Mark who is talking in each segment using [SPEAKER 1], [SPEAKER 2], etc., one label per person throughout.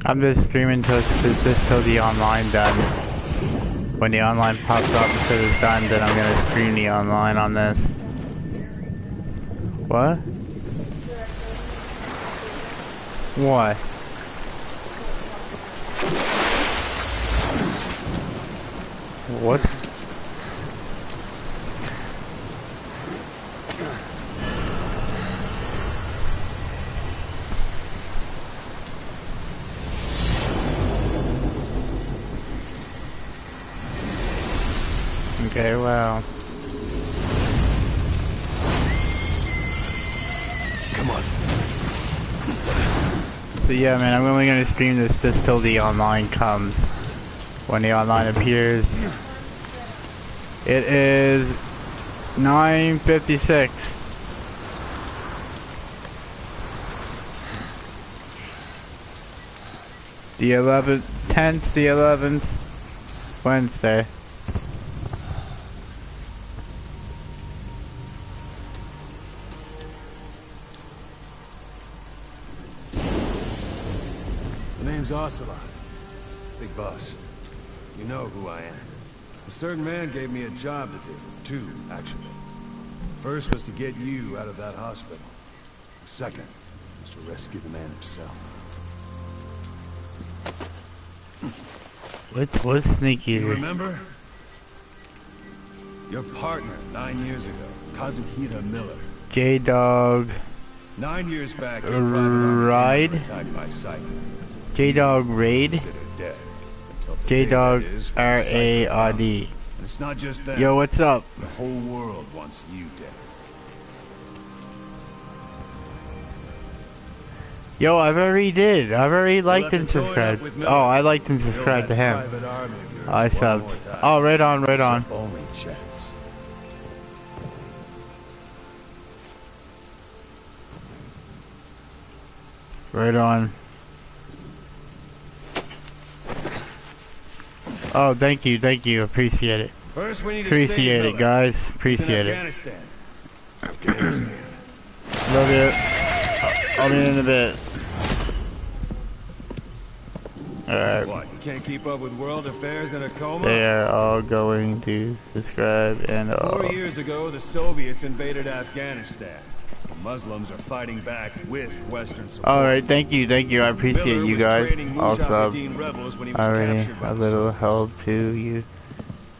[SPEAKER 1] I'm just streaming till the online done. When the online pops up and says it's done, then I'm gonna stream the online on this. What? What? What? Okay, well.
[SPEAKER 2] Come on.
[SPEAKER 1] So yeah, man, I'm only gonna stream this till the online comes. When the online appears. It is 9:56. The 10th, the 11th, Wednesday.
[SPEAKER 2] Name's Ocelot. Big boss. You know who I am. A certain man gave me a job to do. Two, actually. First was to get you out of that hospital. The second was to rescue the man himself.
[SPEAKER 1] What's sneaky?
[SPEAKER 2] You remember? Your partner 9 years ago, Kazuhira Miller.
[SPEAKER 1] J-Dog.
[SPEAKER 2] 9 years back,
[SPEAKER 1] Ride.
[SPEAKER 2] attacked by Cypher.
[SPEAKER 1] J-Dog Raid. J-Dog R-A-R-D.
[SPEAKER 2] It's not just that.
[SPEAKER 1] Yo, what's up?
[SPEAKER 2] The whole world wants you dead.
[SPEAKER 1] Yo, I've already liked and subscribed. Oh, I liked and subscribed to him. I subbed. Oh, right on, right on.
[SPEAKER 2] Only chance.
[SPEAKER 1] Right on. Oh, thank you, appreciate it.
[SPEAKER 2] First, we need to
[SPEAKER 1] Appreciate it, guys. Appreciate it.
[SPEAKER 2] Afghanistan.
[SPEAKER 1] Love it. I'll be in a bit. Alright.
[SPEAKER 2] What, you can't keep up with world affairs in a coma?
[SPEAKER 1] They are all going to subscribe and
[SPEAKER 2] 4 years ago, the Soviets invaded Afghanistan. The Muslims are fighting back with Western support.
[SPEAKER 1] Alright, thank you, I appreciate
[SPEAKER 2] Miller
[SPEAKER 1] you
[SPEAKER 2] was
[SPEAKER 1] guys.
[SPEAKER 2] training
[SPEAKER 1] Also,
[SPEAKER 2] Mujahideen rebels when he was
[SPEAKER 1] already
[SPEAKER 2] captured by
[SPEAKER 1] a
[SPEAKER 2] the
[SPEAKER 1] little
[SPEAKER 2] Soviets.
[SPEAKER 1] help to you.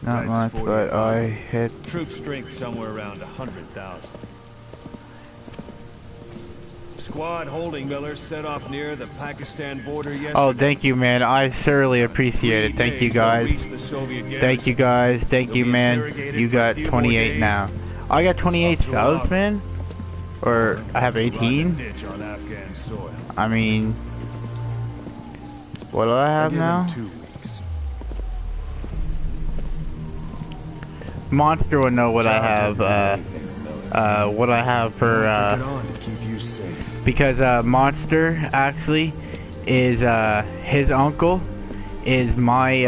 [SPEAKER 1] Not
[SPEAKER 2] That's
[SPEAKER 1] much,
[SPEAKER 2] 40
[SPEAKER 1] but I hit.
[SPEAKER 2] Troop strength somewhere around 100,000. Squad holding Miller set off near the Pakistan border yesterday.
[SPEAKER 1] Oh, thank you, man. I thoroughly appreciate it. Thank you, guys. Thank you, guys. Thank you, man. You got 28 now. I got 28 subs, man. Or I have 18. I mean, what do I have now? Monster will know what I have. What I have for because Monster actually is his uncle is my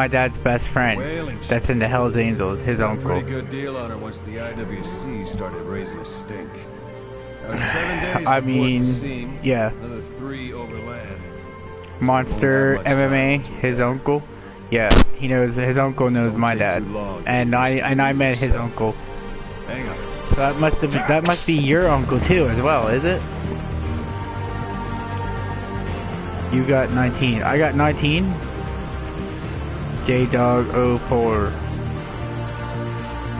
[SPEAKER 1] dad's best friend. That's in the Hells Angels. His uncle.
[SPEAKER 2] Pretty good deal on her once the IWC started raising a stink. 7 days
[SPEAKER 1] I
[SPEAKER 2] to
[SPEAKER 1] mean,
[SPEAKER 2] port the scene,
[SPEAKER 1] yeah.
[SPEAKER 2] Another 3 overland.
[SPEAKER 1] Monster MMA, his uncle. Yeah, he knows. His uncle knows my dad, and I met his uncle.
[SPEAKER 2] Hang on.
[SPEAKER 1] So that must be your uncle too, as well, is it? You got 19. I got 19. J-Dog 04.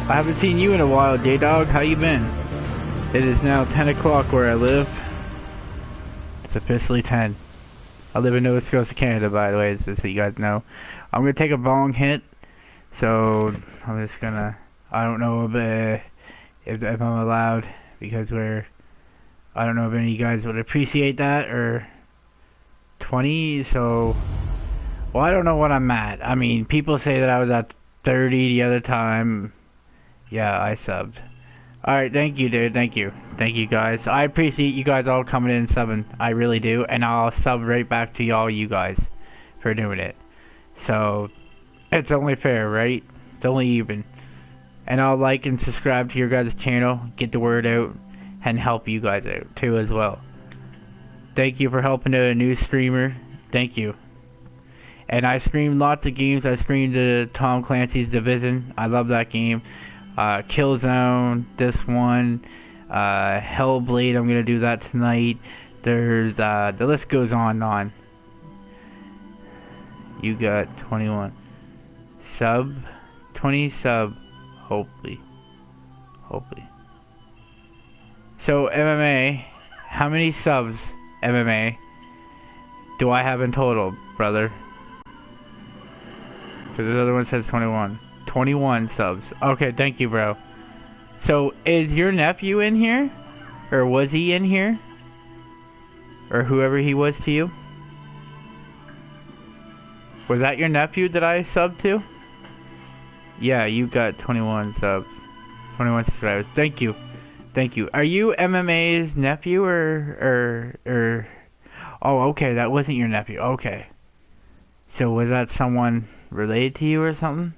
[SPEAKER 1] I haven't seen you in a while, J-Dog. How you been? It is now 10 o'clock where I live. It's officially 10. I live in Nova Scotia, Canada, by the way, just so you guys know. I'm gonna take a bong hit, so I'm just gonna. I don't know if I'm allowed, because I don't know if any of you guys would appreciate that, or 20. So, well, I don't know what I'm at. I mean, people say that I was at 30 the other time. Yeah, I subbed. Alright, thank you, dude. Thank you. Thank you, guys. I appreciate you guys all coming in and subbing. I really do. And I'll sub right back to y'all, you guys, for doing it. So, it's only fair, right? It's only even. And I'll like and subscribe to your guys' channel, get the word out, and help you guys out, too, as well. Thank you for helping out a new streamer. Thank you. And I streamed lots of games. I streamed the Tom Clancy's Division. I love that game. Killzone, this one, Hellblade, I'm gonna do that tonight. There's, the list goes on and on. You got 21. 20 sub, hopefully. So, MMA, how many subs, MMA, do I have in total, brother? Because this other one says 21. 21 subs. Okay, thank you, bro. So, is your nephew in here? Or was he in here? Or whoever he was to you? Was that your nephew that I subbed to? Yeah, you got 21 subs. 21 subscribers. Thank you. Thank you. Are you MMA's nephew or... Oh, okay, that wasn't your nephew. Okay. So, was that someone related to you or something?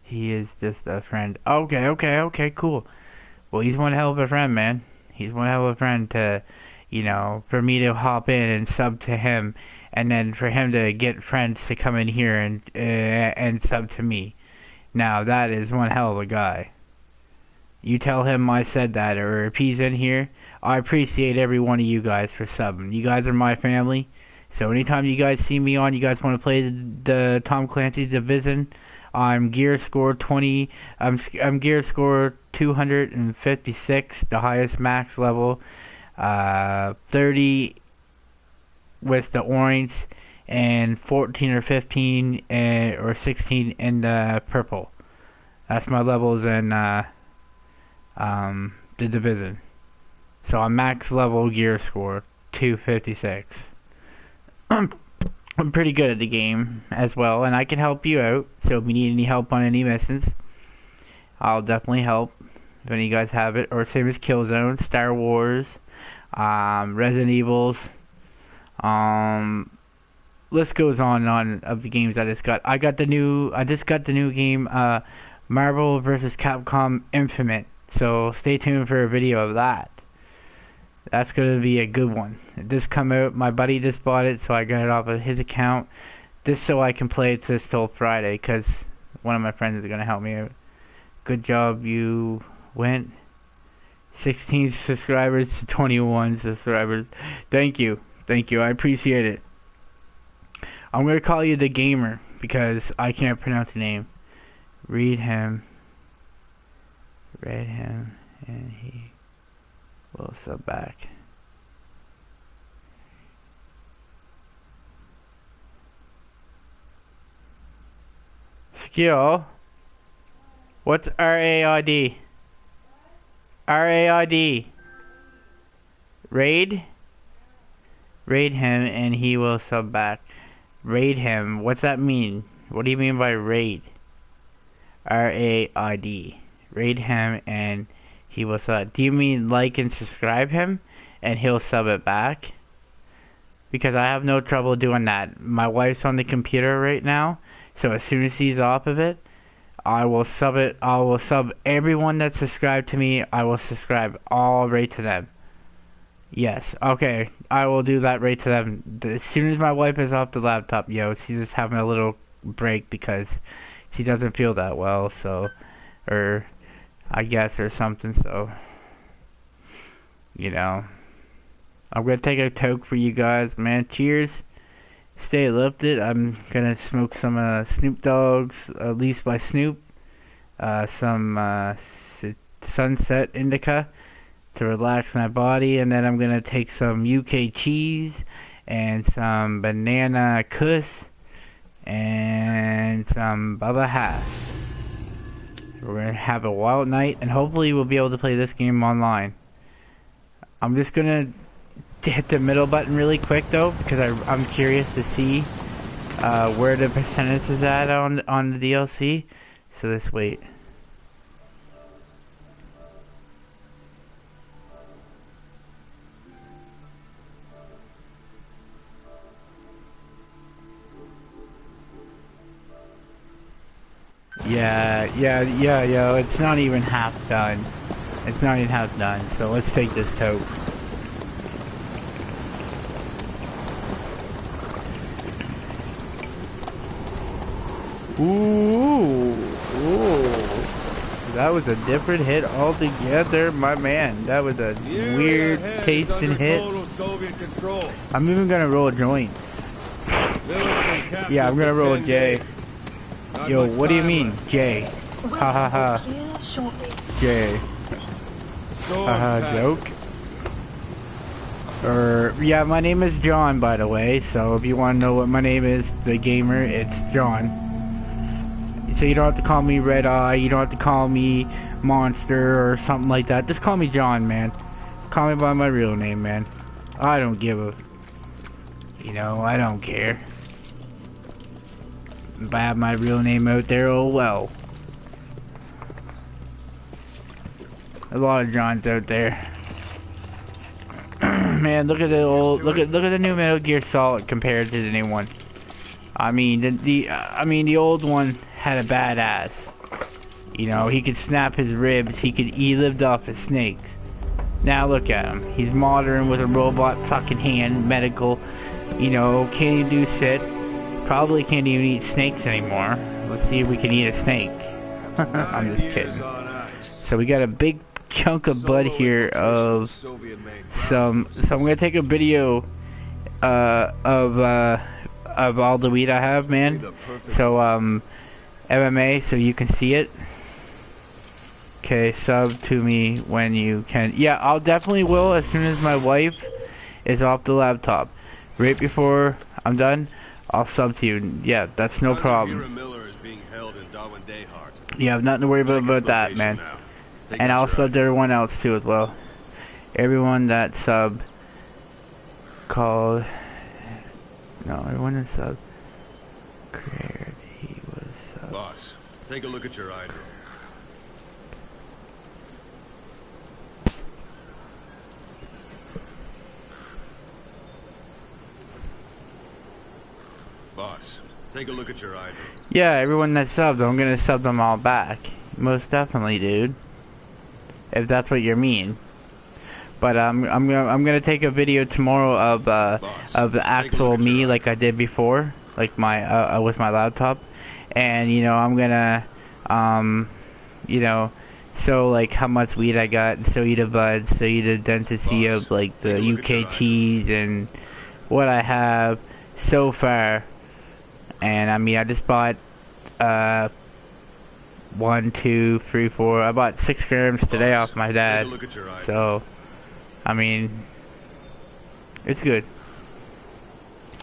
[SPEAKER 1] He is just a friend. Okay, cool. Well, he's one hell of a friend, man. He's one hell of a friend to, you know, for me to hop in and sub to him, and then for him to get friends to come in here and sub to me. Now, that is one hell of a guy. You tell him I said that, or if he's in here, I appreciate every one of you guys for subbing. You guys are my family, so anytime you guys see me on, you guys want to play the Tom Clancy's Division, I'm gear score 20. I'm gear score 256, the highest max level. 30 with the orange, and 14 or 15 or 16 in the purple. That's my levels in the Division. So I'm max level gear score 256. I'm pretty good at the game as well, and I can help you out. So if you need any help on any missions, I'll definitely help. If any of you guys have it, or same as Killzone, Star Wars, Resident Evils, list goes on and on of the games I just got. I just got the new game, Marvel vs. Capcom Infinite. So stay tuned for a video of that. That's going to be a good one. It just come out. My buddy just bought it, so I got it off of his account. Just so I can play it this till Friday, because one of my friends is going to help me out. Good job, you went 16 subscribers to 21 subscribers. Thank you. Thank you. I appreciate it. I'm going to call you the Gamer, because I can't pronounce the name. Read him, and he... We'll sub back. Skill. What's RAID? RAID. Raid? Raid him and he will sub back. Raid him. What's that mean? What do you mean by raid? RAID. Raid him and he will sub. Do you mean like and subscribe him and he'll sub it back? Because I have no trouble doing that. My wife's on the computer right now, so as soon as she's off of it, I will sub it. I will sub everyone that's subscribed to me. I will subscribe all right to them. Yes, okay, I will do that right to them. As soon as my wife is off the laptop, she's just having a little break because she doesn't feel that well, so, or I guess, or something, so, you know, I'm gonna take a toke for you guys, man. Cheers, stay lifted. I'm gonna smoke some Snoop Dogg's, at least by Snoop, some Sunset Indica to relax my body, and then I'm gonna take some UK cheese and some banana kuss and some Bubba Hass. We're gonna have a wild night, and hopefully we'll be able to play this game online. I'm just gonna hit the middle button really quick though, because I'm curious to see where the percentage is at on the DLC. So let's wait. Yeah, yo, it's not even half done. It's not even half done, so let's take this tote. Ooh. That was a different hit altogether, my man. That was a weird tasting hit. I'm even gonna roll a joint. Yeah, I'm gonna roll a J. Yo, what do you mean, J? Ha ha ha. J. Haha, joke. Yeah, my name is John, by the way, so if you want to know what my name is, the gamer, it's John. So you don't have to call me Red Eye, you don't have to call me Monster or something like that. Just call me John, man. Call me by my real name, man. I don't give a... You know, I don't care. If I have my real name out there, oh well. A lot of Johns out there. Man, look at the old, look at the new Metal Gear Solid compared to the new one. I mean, the old one had a badass. You know, he could snap his ribs. He lived off his snakes. Now look at him. He's modern with a robot fucking hand, medical. You know, can't even do shit. Probably can't even eat snakes anymore. Let's see if we can eat a snake. I'm just kidding. So we got a big chunk of bud here of some. So I'm gonna take a video of all the weed I have, man. So MMA, so you can see it. Okay, sub to me when you can. Yeah, I'll definitely will as soon as my wife is off the laptop. Right before I'm done, I'll sub to you. Yeah, that's no problem. Yeah, I've nothing to worry about that, man. And I'll sub to everyone else too as well. Everyone that sub called. No, everyone that sub. Created. He was sub.
[SPEAKER 2] Boss, take a look at your eye drop. Boss, take a look at your eye drop.
[SPEAKER 1] Yeah, everyone that subbed, I'm gonna sub them all back. Most definitely, dude. If that's what you mean. But I'm gonna take a video tomorrow of the actual me like I did before, like my with my laptop, and you know I'm gonna you know show like how much weed I got, and show you the buds, show you the density of like the UKTs and what I have so far. And I mean I just bought 1, 2, 3, 4. I bought 6 grams today off my dad. So, I mean, it's good.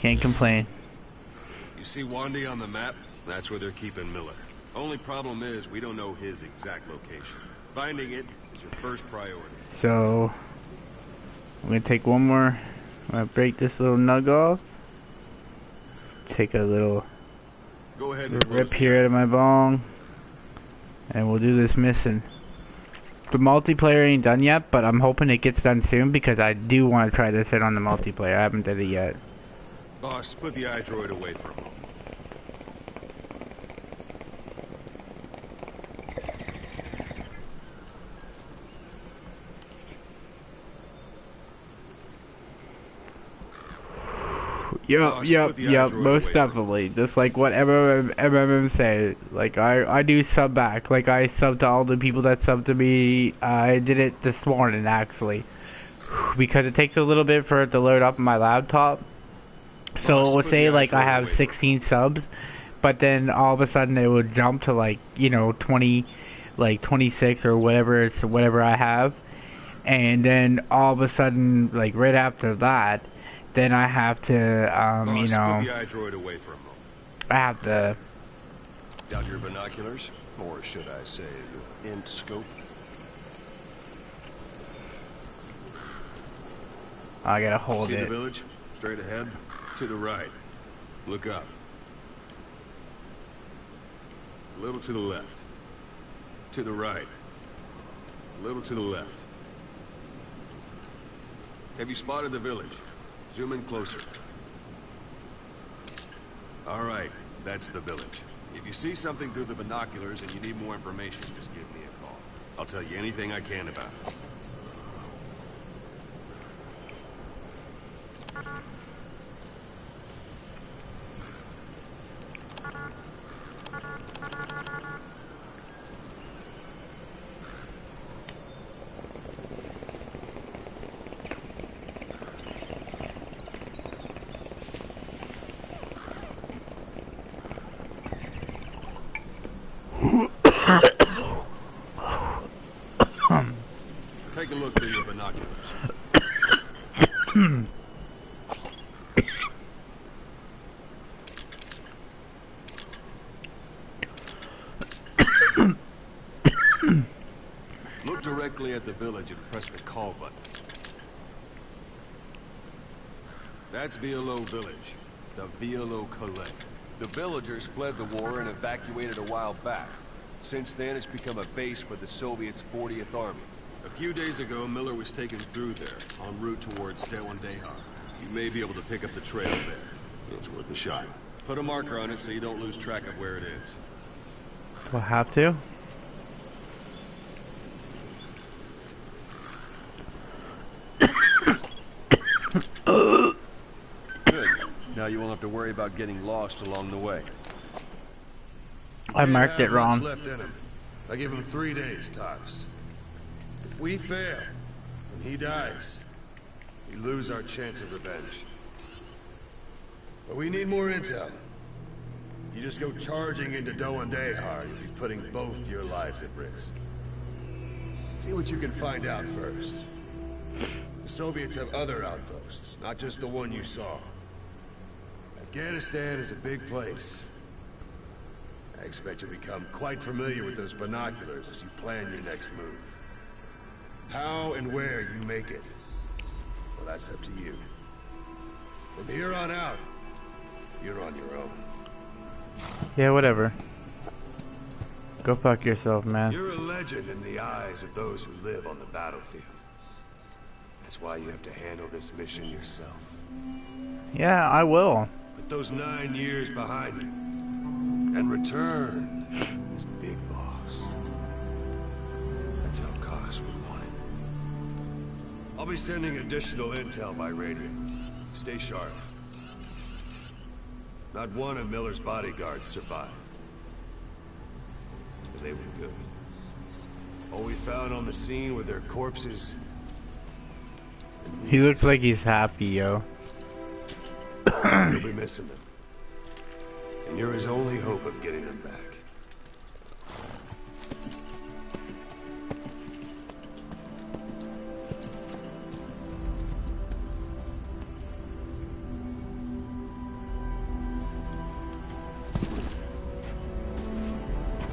[SPEAKER 1] Can't complain.
[SPEAKER 2] You see Wandy on the map? That's where they're keeping Miller. Only problem is we don't know his exact location. Finding it is your first priority.
[SPEAKER 1] So, I'm gonna take one more. I'm gonna break this little nug off. Take a little
[SPEAKER 2] Go ahead and
[SPEAKER 1] rip here out of my bong. And we'll do this mission. The multiplayer ain't done yet, but I'm hoping it gets done soon because I do want to try this out on the multiplayer. I haven't done it yet.
[SPEAKER 2] Boss, put the iDroid away for a moment.
[SPEAKER 1] Yep, most definitely. Just like what MMM say. Like, I do sub back. Like, I sub to all the people that sub to me. I did it this morning, actually. Because it takes a little bit for it to load up on my laptop. So it will say, like, I have 16 subs. But then, all of a sudden, it would jump to, like, you know, 20, like, 26 or whatever I have. And then, all of a sudden, like, right after that, then I have to, you know,
[SPEAKER 2] put the iDroid away for a moment.
[SPEAKER 1] I have to.
[SPEAKER 2] Got your binoculars, or should I say, int scope?
[SPEAKER 1] I gotta hold
[SPEAKER 2] See
[SPEAKER 1] it.
[SPEAKER 2] the village? Straight ahead, to the right. Look up. A little to the left. To the right. A little to the left. Have you spotted the village? Zoom in closer. All right, that's the village. If you see something through the binoculars and you need more information, just give me a call. I'll tell you anything I can about it. Take a look through your binoculars. Look directly at the village and press the call button. That's Violo Village, the Violo Calais. The villagers fled the war and evacuated a while back. Since then, it's become a base for the Soviets' 40th Army. A few days ago, Miller was taken through there, en route towards Dewan-Dehar. You may be able to pick up the trail there. It's worth a shot. Put a marker on it so you don't lose track of where it is.
[SPEAKER 1] Do I have to?
[SPEAKER 2] Good. Now you won't have to worry about getting lost along the way.
[SPEAKER 1] I marked it wrong.
[SPEAKER 2] Left in him. I give him 3 days tops. If we fail, and he dies, we lose our chance of revenge. But we need more intel. If you just go charging into Dewan-Dehar, you'll be putting both your lives at risk. See what you can find out first. The Soviets have other outposts, not just the one you saw. Afghanistan is a big place. I expect you'll become quite familiar with those binoculars as you plan your next move. How and where you make it, well, that's up to you. From here on out, you're on your own.
[SPEAKER 1] Yeah, whatever. Go fuck yourself, man.
[SPEAKER 2] You're a legend in the eyes of those who live on the battlefield. That's why you have to handle this mission yourself.
[SPEAKER 1] Yeah, I will.
[SPEAKER 2] Put those 9 years behind you, and return as Big Boss. That's how Koss would want it. I'll be sending additional intel by radio. Stay sharp. Not one of Miller's bodyguards survived. But they were good. All we found on the scene were their corpses.
[SPEAKER 1] He looks like he's happy, yo.
[SPEAKER 2] You'll be missing them. And you're his only hope of getting them back.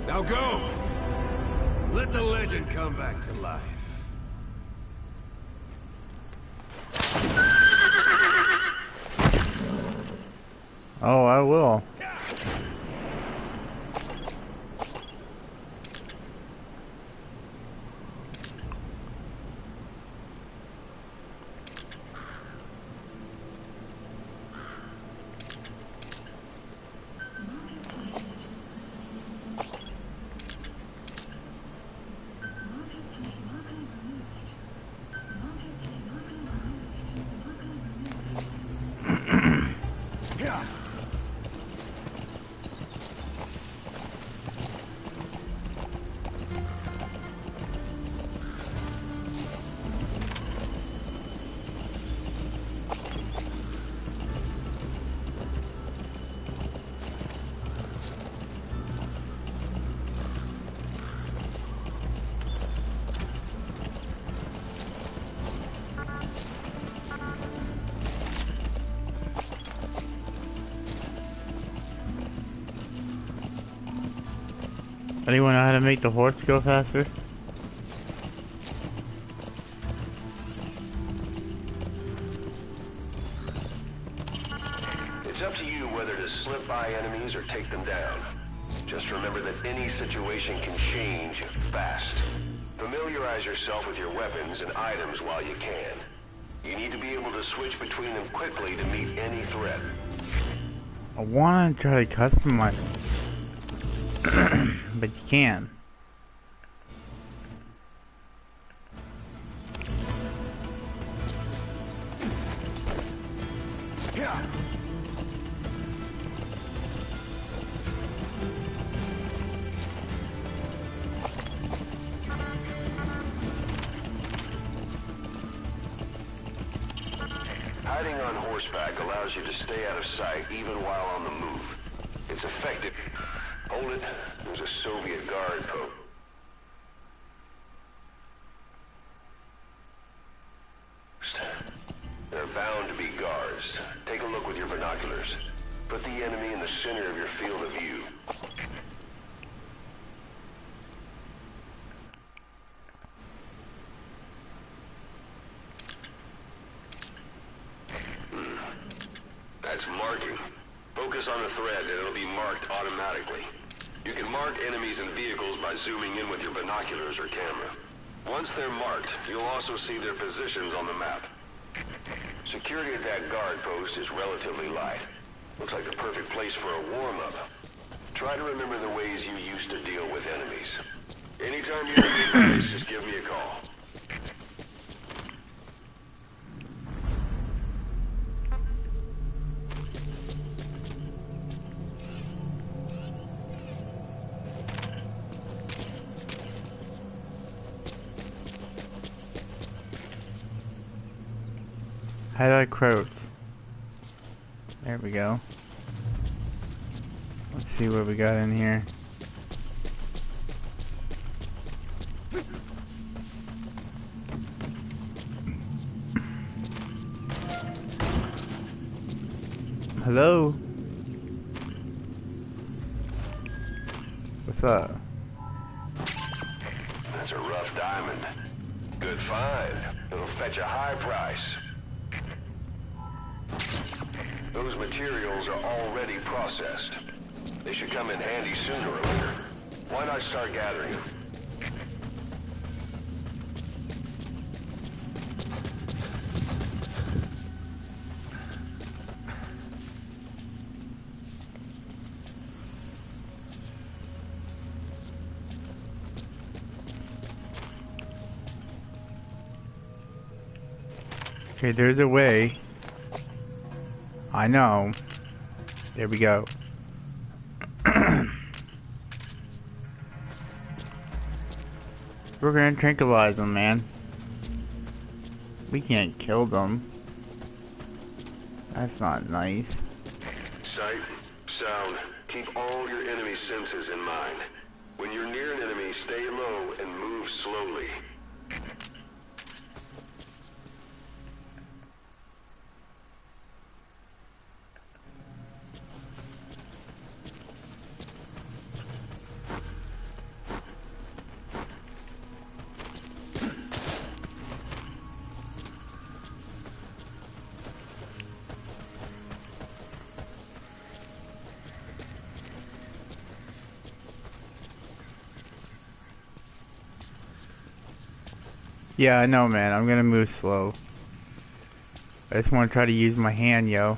[SPEAKER 2] Now go! Let the legend come back to life.
[SPEAKER 1] Oh, I will. Anyone know how to make the horse go faster?
[SPEAKER 3] It's up to you whether to slip by enemies or take them down. Just remember that any situation can change fast. Familiarize yourself with your weapons and items while you can. You need to be able to switch between them quickly to meet any threat.
[SPEAKER 1] I want to try to customize. But you can.
[SPEAKER 3] Hiding on horseback allows you to stay out of sight even while on the move. It's effective. Hold it. There's a Soviet guard post. They're bound to be guards. Take a look with your binoculars. Put the enemy in the center of your field of view. That's marking. Focus on the thread and it'll be marked automatically. You can mark enemies and vehicles by zooming in with your binoculars or camera. Once they're marked, you'll also see their positions on the map. Security at that guard post is relatively light. Looks like the perfect place for a warm-up. Try to remember the ways you used to deal with enemies. Anytime you need advice, just give me a call.
[SPEAKER 1] Highlight quotes. There we go. Let's see what we got in here. Hello? What's up?
[SPEAKER 3] That's a rough diamond. Good find. It'll fetch a high price. Those materials are already processed. They should come in handy sooner or later. Why not start gathering them?
[SPEAKER 1] Okay, there's a way. I know. There we go. We're gonna tranquilize them, man. We can't kill them. That's not nice.
[SPEAKER 3] Sight, sound, keep all your enemy senses in mind. When you're near an enemy, stay low and move slowly.
[SPEAKER 1] Yeah, I know, man. I'm gonna move slow. I just want to try to use my hand, yo.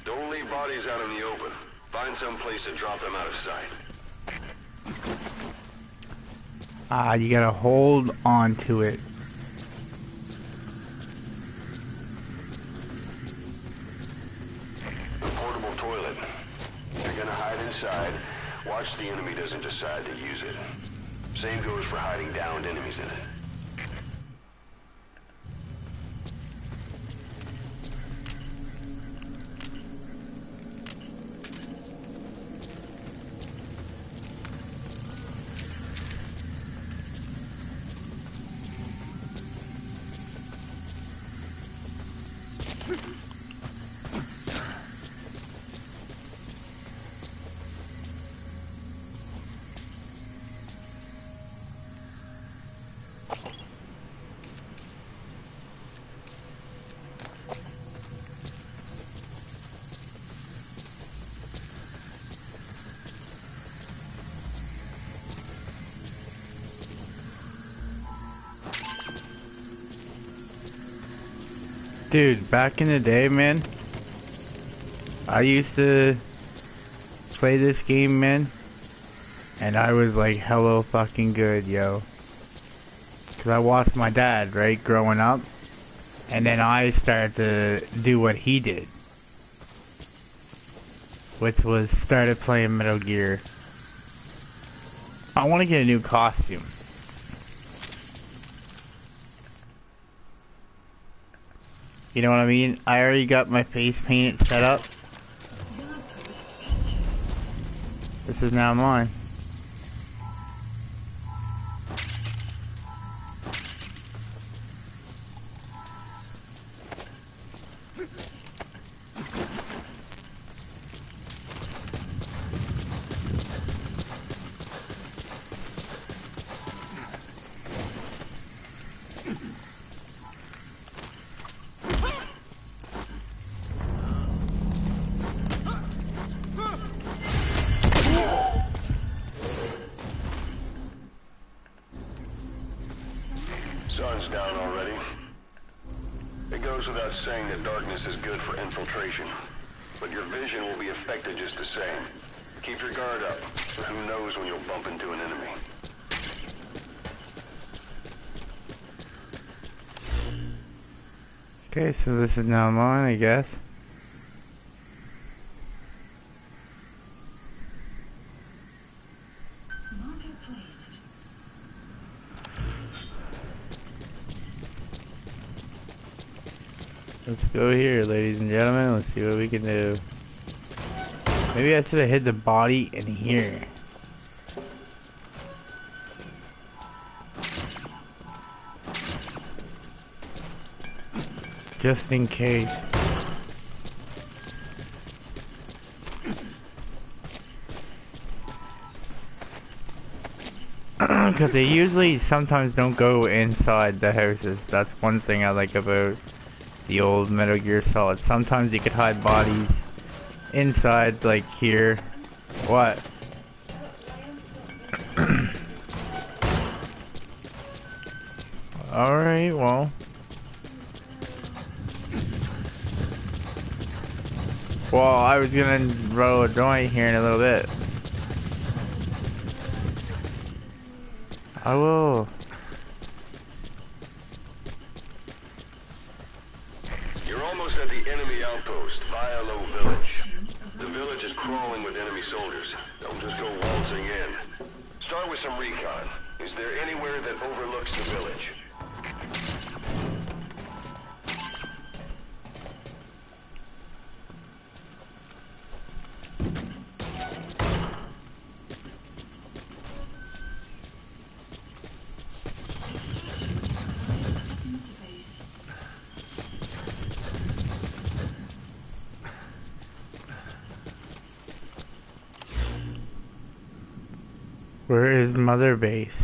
[SPEAKER 3] Don't leave bodies out in the open. Find some place to drop them out of sight.
[SPEAKER 1] Ah, you gotta hold on to it.
[SPEAKER 3] A portable toilet. You're gonna hide inside. Watch the enemy doesn't decide to use it. Same goes for hiding downed enemies in it.
[SPEAKER 1] Dude, back in the day, man, I used to play this game, man, and I was like hella fucking good, yo. Cause I watched my dad, right, growing up, and then I started to do what he did, which was started playing Metal Gear. I want to get a new costume. You know what I mean? I already got my face painted set up. This is now mine.
[SPEAKER 3] Sun's down already. It goes without saying that darkness is good for infiltration, but your vision will be affected just the same. Keep your guard up, for who knows when you'll bump into an enemy.
[SPEAKER 1] Okay, so this is now mine, I guess. Let's go here, ladies and gentlemen. Let's see what we can do. Maybe I should have hid the body in here. Just in case. Because they usually sometimes don't go inside the houses. That's one thing I like about the old Metal Gear Solid. Sometimes you could hide bodies inside, like here. What? Alright, well. Well, I was gonna roll a joint here in a little bit. I will.
[SPEAKER 3] You're almost at the enemy outpost, Vialo Village. The village is crawling with enemy soldiers. Don't just go waltzing in. Start with some recon. Is there anywhere that overlooks the village?
[SPEAKER 1] Where is Mother Base?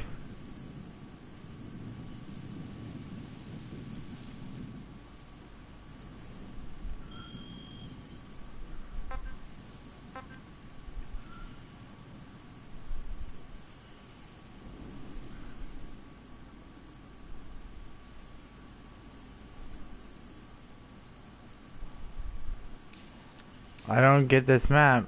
[SPEAKER 1] I don't get this map.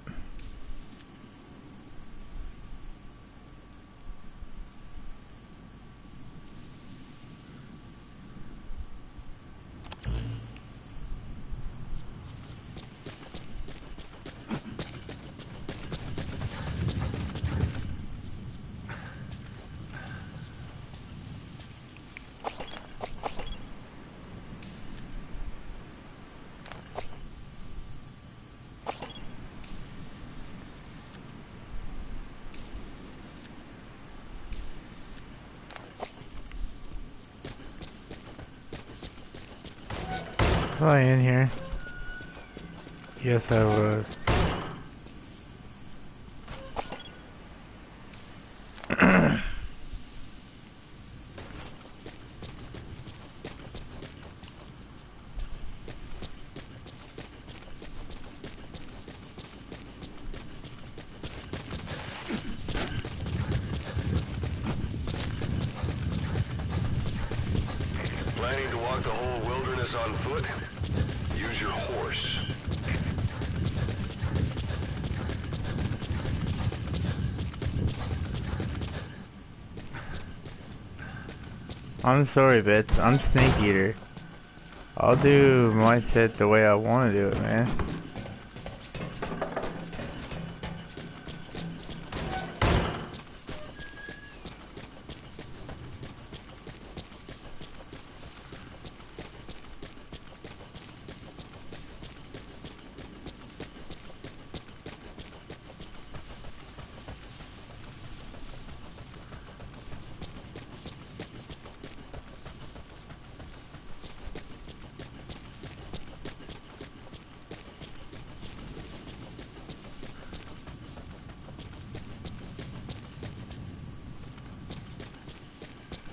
[SPEAKER 1] Was I in here? Yes, I was.
[SPEAKER 3] planning to walk the whole wilderness on foot? Use your horse.
[SPEAKER 1] I'm sorry, Bits. I'm Snake Eater. I'll do my set the way I want to do it, man.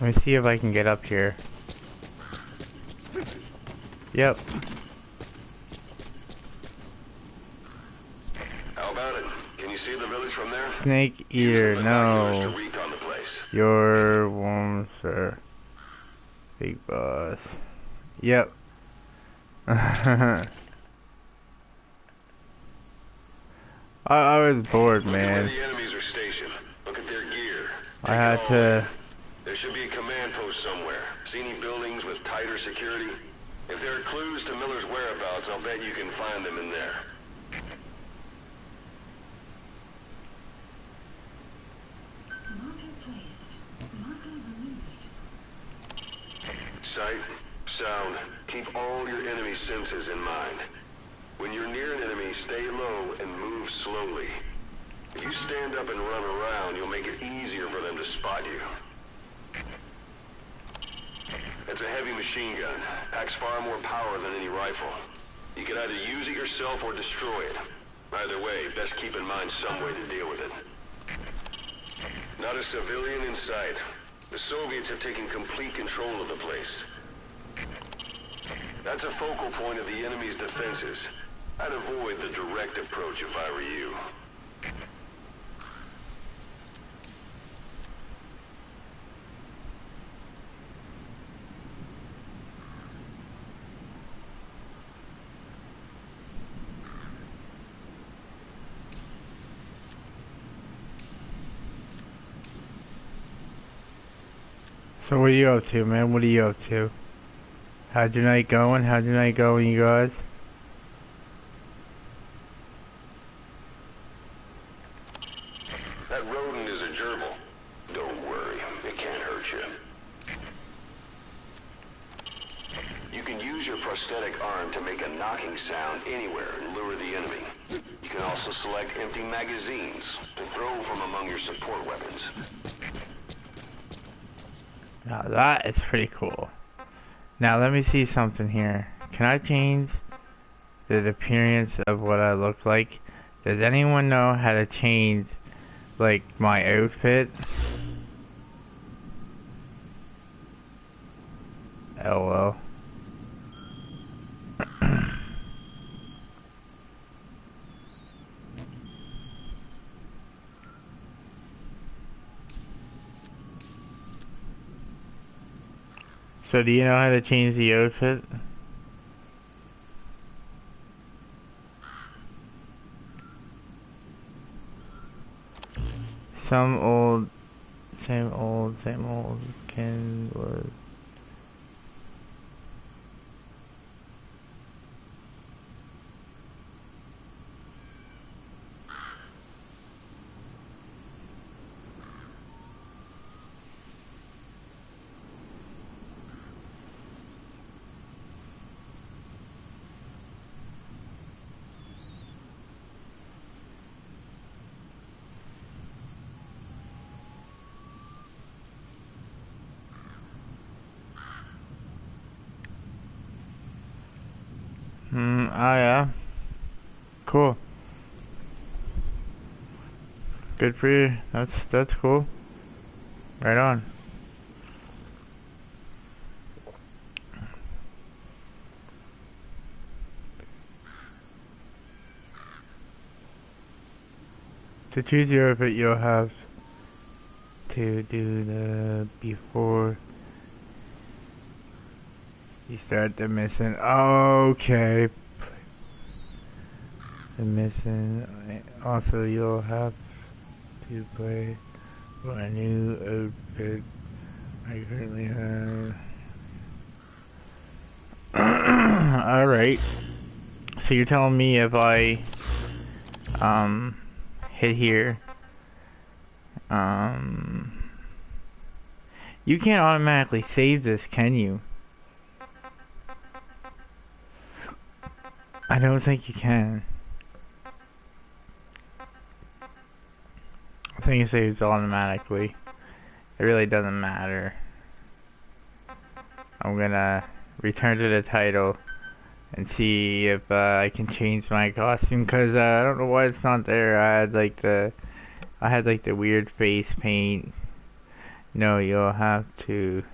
[SPEAKER 1] Let me see if I can get up here. Yep.
[SPEAKER 3] How about it? Can you see the village from there?
[SPEAKER 1] Snake Eater, no.
[SPEAKER 3] To recon the place.
[SPEAKER 1] You're warm, sir. Big boss. Yep. I was bored, man.
[SPEAKER 3] Look at where the enemies are stationed. Look at their gear.
[SPEAKER 1] I had to...
[SPEAKER 3] There should be a command post somewhere. See any buildings with tighter security? If there are clues to Miller's whereabouts, I'll bet you can find them in there. Sight, sound, keep all your enemy senses in mind. When you're near an enemy, stay low and move slowly. If you stand up and run around, you'll make it easier for them to spot you. It's a heavy machine gun. Packs far more power than any rifle. You can either use it yourself or destroy it. Either way, best keep in mind some way to deal with it. Not a civilian in sight. The Soviets have taken complete control of the place. That's a focal point of the enemy's defenses. I'd avoid the direct approach if I were you.
[SPEAKER 1] So what are you up to, man? What are you up to? How'd your night going? How'd your night going, you guys?
[SPEAKER 3] That rodent is a gerbil. Don't worry, it can't hurt you. You can use your prosthetic arm to make a knocking sound anywhere and lure the enemy. You can also select empty magazines to throw from among your support weapons.
[SPEAKER 1] Now that is pretty cool. Now let me see something here. Can I change the appearance of what I look like? Does anyone know how to change, like, my outfit? LOL. So do you know how to change the outfit? Same old, can was. Oh yeah. Cool. Good for you. That's cool. Right on. To choose your outfit, you'll have to do the before You start the mission. Okay. The mission. Also, you'll have to play for a new outfit. I currently have. Alright. So you're telling me if I hit here, you can't automatically save this, can you? I don't think you can. I think it saves automatically. It really doesn't matter. I'm gonna return to the title and see if I can change my costume, cause I don't know why it's not there. I had like the weird face paint. No, you'll have to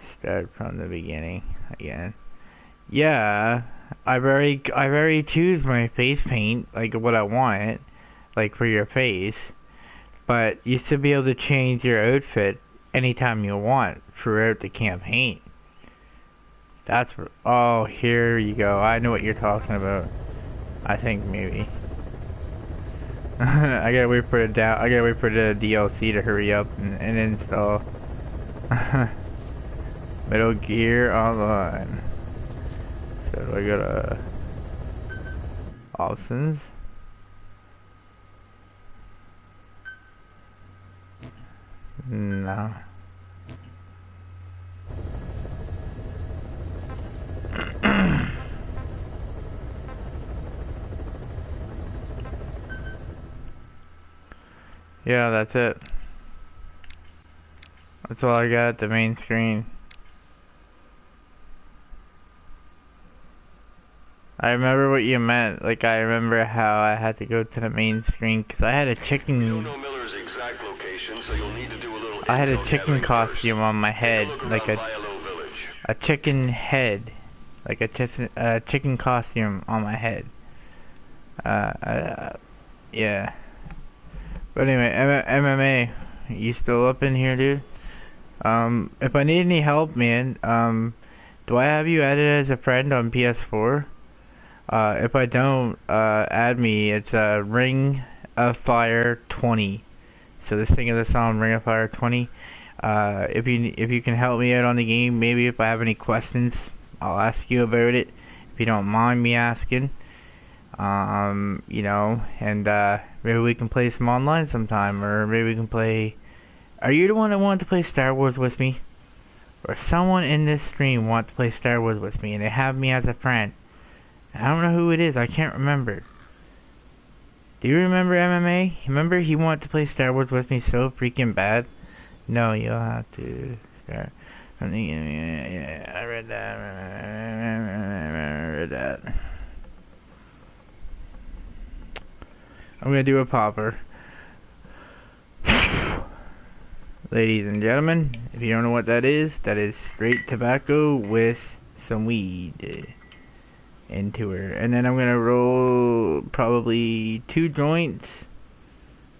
[SPEAKER 1] start from the beginning again. Yeah, I already choose my face paint, like what I want, like for your face. But you should be able to change your outfit anytime you want throughout the campaign. That's oh, here you go. I know what you're talking about. I think maybe. I gotta wait for it down. I gotta wait for the DLC to hurry up and install. Metal Gear Online. So I got options. No. Yeah, that's it. That's all I got at the main screen. I remember what you meant. Like, I remember how I had to go to the main screen because I had a chicken.
[SPEAKER 3] You don't know Miller's exact location, so you'll need to do a little.
[SPEAKER 1] I had a chicken costume on my head, like a chicken head, like a chicken costume on my head. Yeah. But anyway, MMA, you still up in here, dude? If I need any help, man, do I have you added as a friend on PS4? If I don't, add me. It's Ring of Fire 20. So this thing is a song, Ring of Fire 20. If you can help me out on the game, maybe if I have any questions, I'll ask you about it. If you don't mind me asking, you know, and maybe we can play some online sometime, or maybe we can play. Are you the one that wanted to play Star Wars with me? Or someone in this stream wants to play Star Wars with me, and they have me as a friend. I don't know who it is. I can't remember. Do you remember MMA? Remember he wanted to play Star Wars with me so freaking bad? No, you'll have to start from the beginning. Yeah, I read that. I read that. I'm gonna do a popper. Ladies and gentlemen, if you don't know what that is straight tobacco with some weed into her. And then I'm gonna roll probably 2 joints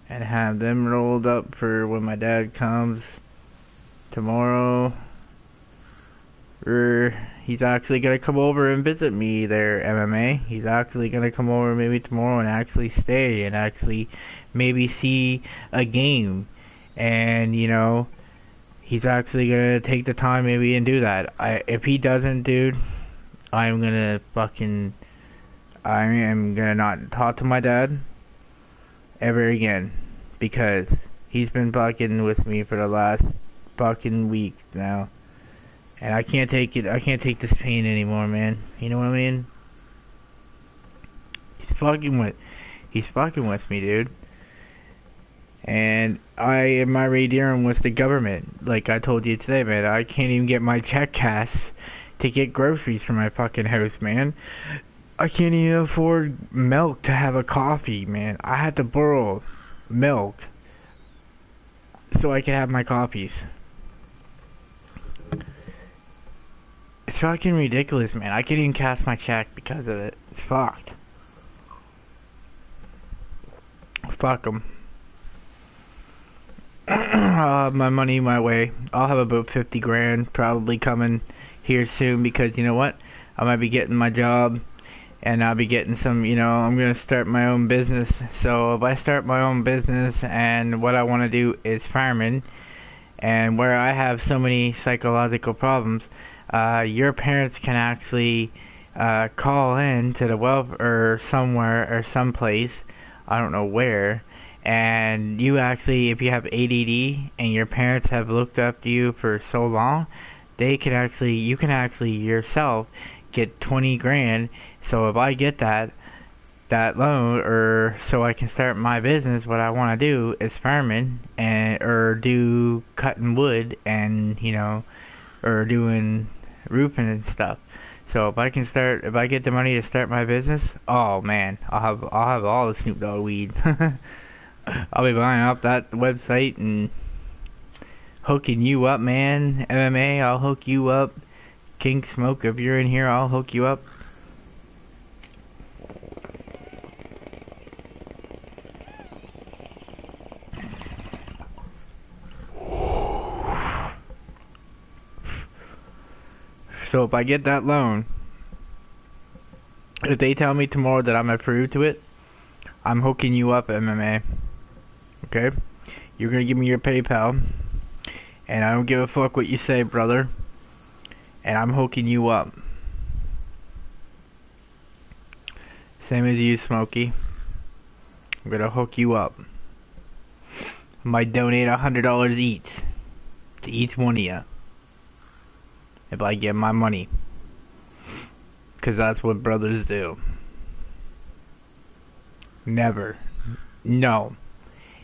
[SPEAKER 1] and have them rolled up for when my dad comes tomorrow. He's actually gonna come over and visit me there, MMA. He's actually gonna come over maybe tomorrow and actually stay and actually maybe see a game. And you know, he's actually gonna take the time maybe and do that. If he doesn't, dude, I am gonna not talk to my dad ever again, because he's been fucking with me for the last fucking week now, and I can't take it. I can't take this pain anymore, man. You know what I mean? He's fucking with me, dude. And my radioing with the government, like I told you today, man. I can't even get my check cash to get groceries for my fucking house, man. I can't even afford milk to have a coffee, man. I had to borrow milk so I could have my coffees. It's fucking ridiculous, man. I can't even cash my check because of it. It's fucked. Fuck them. I'll have my money my way. I'll have about 50 grand probably coming here soon, because you know what? I might be getting my job, and I'll be getting some, I'm going to start my own business. So if I start my own business, and what I want to do is farming, and where I have so many psychological problems, your parents can actually call in to the or somewhere or someplace, I don't know where, and you actually, if you have ADD and your parents have looked up to you for so long, you can actually yourself get 20 grand. So if I get that loan, or so I can start my business, what I want to do is farming, or do cutting wood, and or doing roofing and stuff. So if I get the money to start my business, oh man, I'll have all the Snoop Dogg weed. I'll be buying up that website and hooking you up, man. MMA, I'll hook you up. King Smoke, if you're in here, I'll hook you up. So if I get that loan, if they tell me tomorrow that I'm approved to it, I'm hooking you up, MMA. Okay? You're gonna give me your PayPal, and I don't give a fuck what you say, brother. And I'm hooking you up. Same as you, Smokey. I'm gonna hook you up. I might donate $100 each to each one of you if I get my money, because that's what brothers do. Never. No.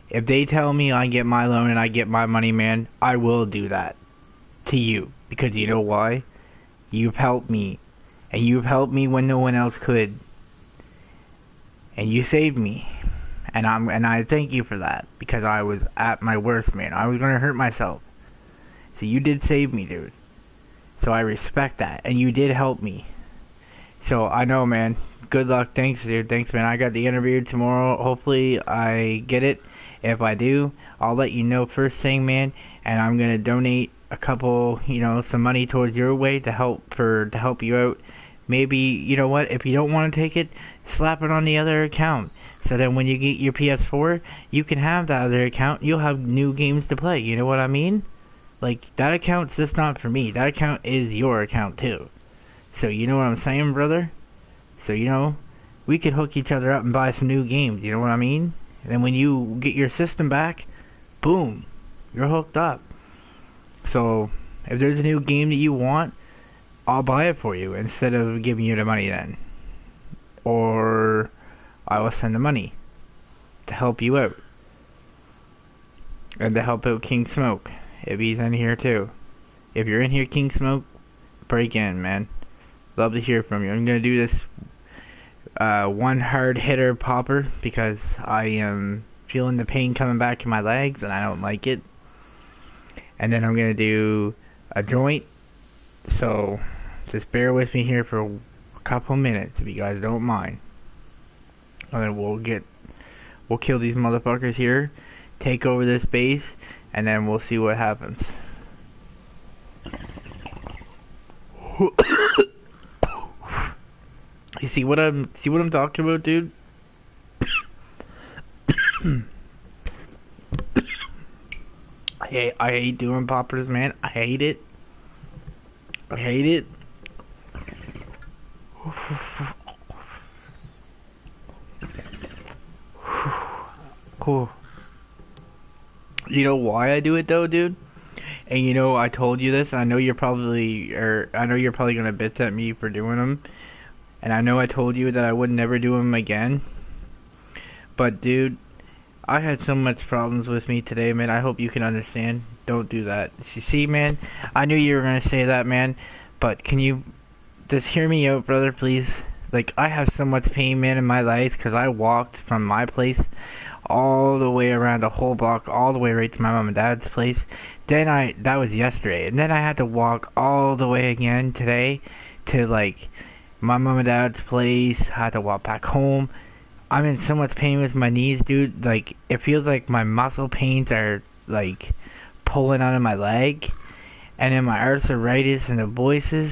[SPEAKER 1] If they tell me I get my loan and I get my money, man, I will do that to you, because you know why? You've helped me, and you've helped me when no one else could, and you saved me, and I thank you for that, because I was at my worst, man. I was gonna hurt myself, so you did save me, dude. So I respect that, and you did help me. So I know, man. Good luck. Thanks, dude. Thanks, man. I got the interview tomorrow. Hopefully I get it. If I do, I'll let you know first thing, man. And I'm gonna donate a couple, some money towards your way to help you out. Maybe, you know what? If you don't want to take it, slap it on the other account. So then when you get your PS4, you can have that other account. You'll have new games to play. You know what I mean? Like, that account's just not for me. That account is your account, too. So, you know what I'm saying, brother? So, we could hook each other up and buy some new games. You know what I mean? And then when you get your system back, boom, you're hooked up. So, if there's a new game that you want, I'll buy it for you instead of giving you the money then. Or I will send the money to help you out. And to help out King Smoke, if he's in here too. If you're in here, King Smoke, break in, man. Love to hear from you. I'm going to do this one hard hitter popper, because I am feeling the pain coming back in my legs and I don't like it. And then I'm going to do a joint. So just bear with me here for a couple minutes if you guys don't mind. And then we'll kill these motherfuckers here, take over this base, and then we'll see what happens. You see what I'm talking about, dude? I hate doing poppers, man. I hate it. I hate it. Cool. You know why I do it though, dude? And I told you this. I know you're probably gonna bitch at me for doing them. And I know I told you that I would never do them again. But dude, I had so much problems with me today, man. I hope you can understand. Don't do that. You see, man, I knew you were gonna say that, man. But can you just hear me out, brother, please? Like, I have so much pain, man, in my life, because I walked from my place all the way around the whole block, all the way right to my mom and dad's place. Then that was yesterday, and then I had to walk all the way again today to, like, my mom and dad's place. I had to walk back home. I'm in so much pain with my knees, dude. Like, it feels like my muscle pains are, like, pulling out of my leg. and then my arthritis and the voices.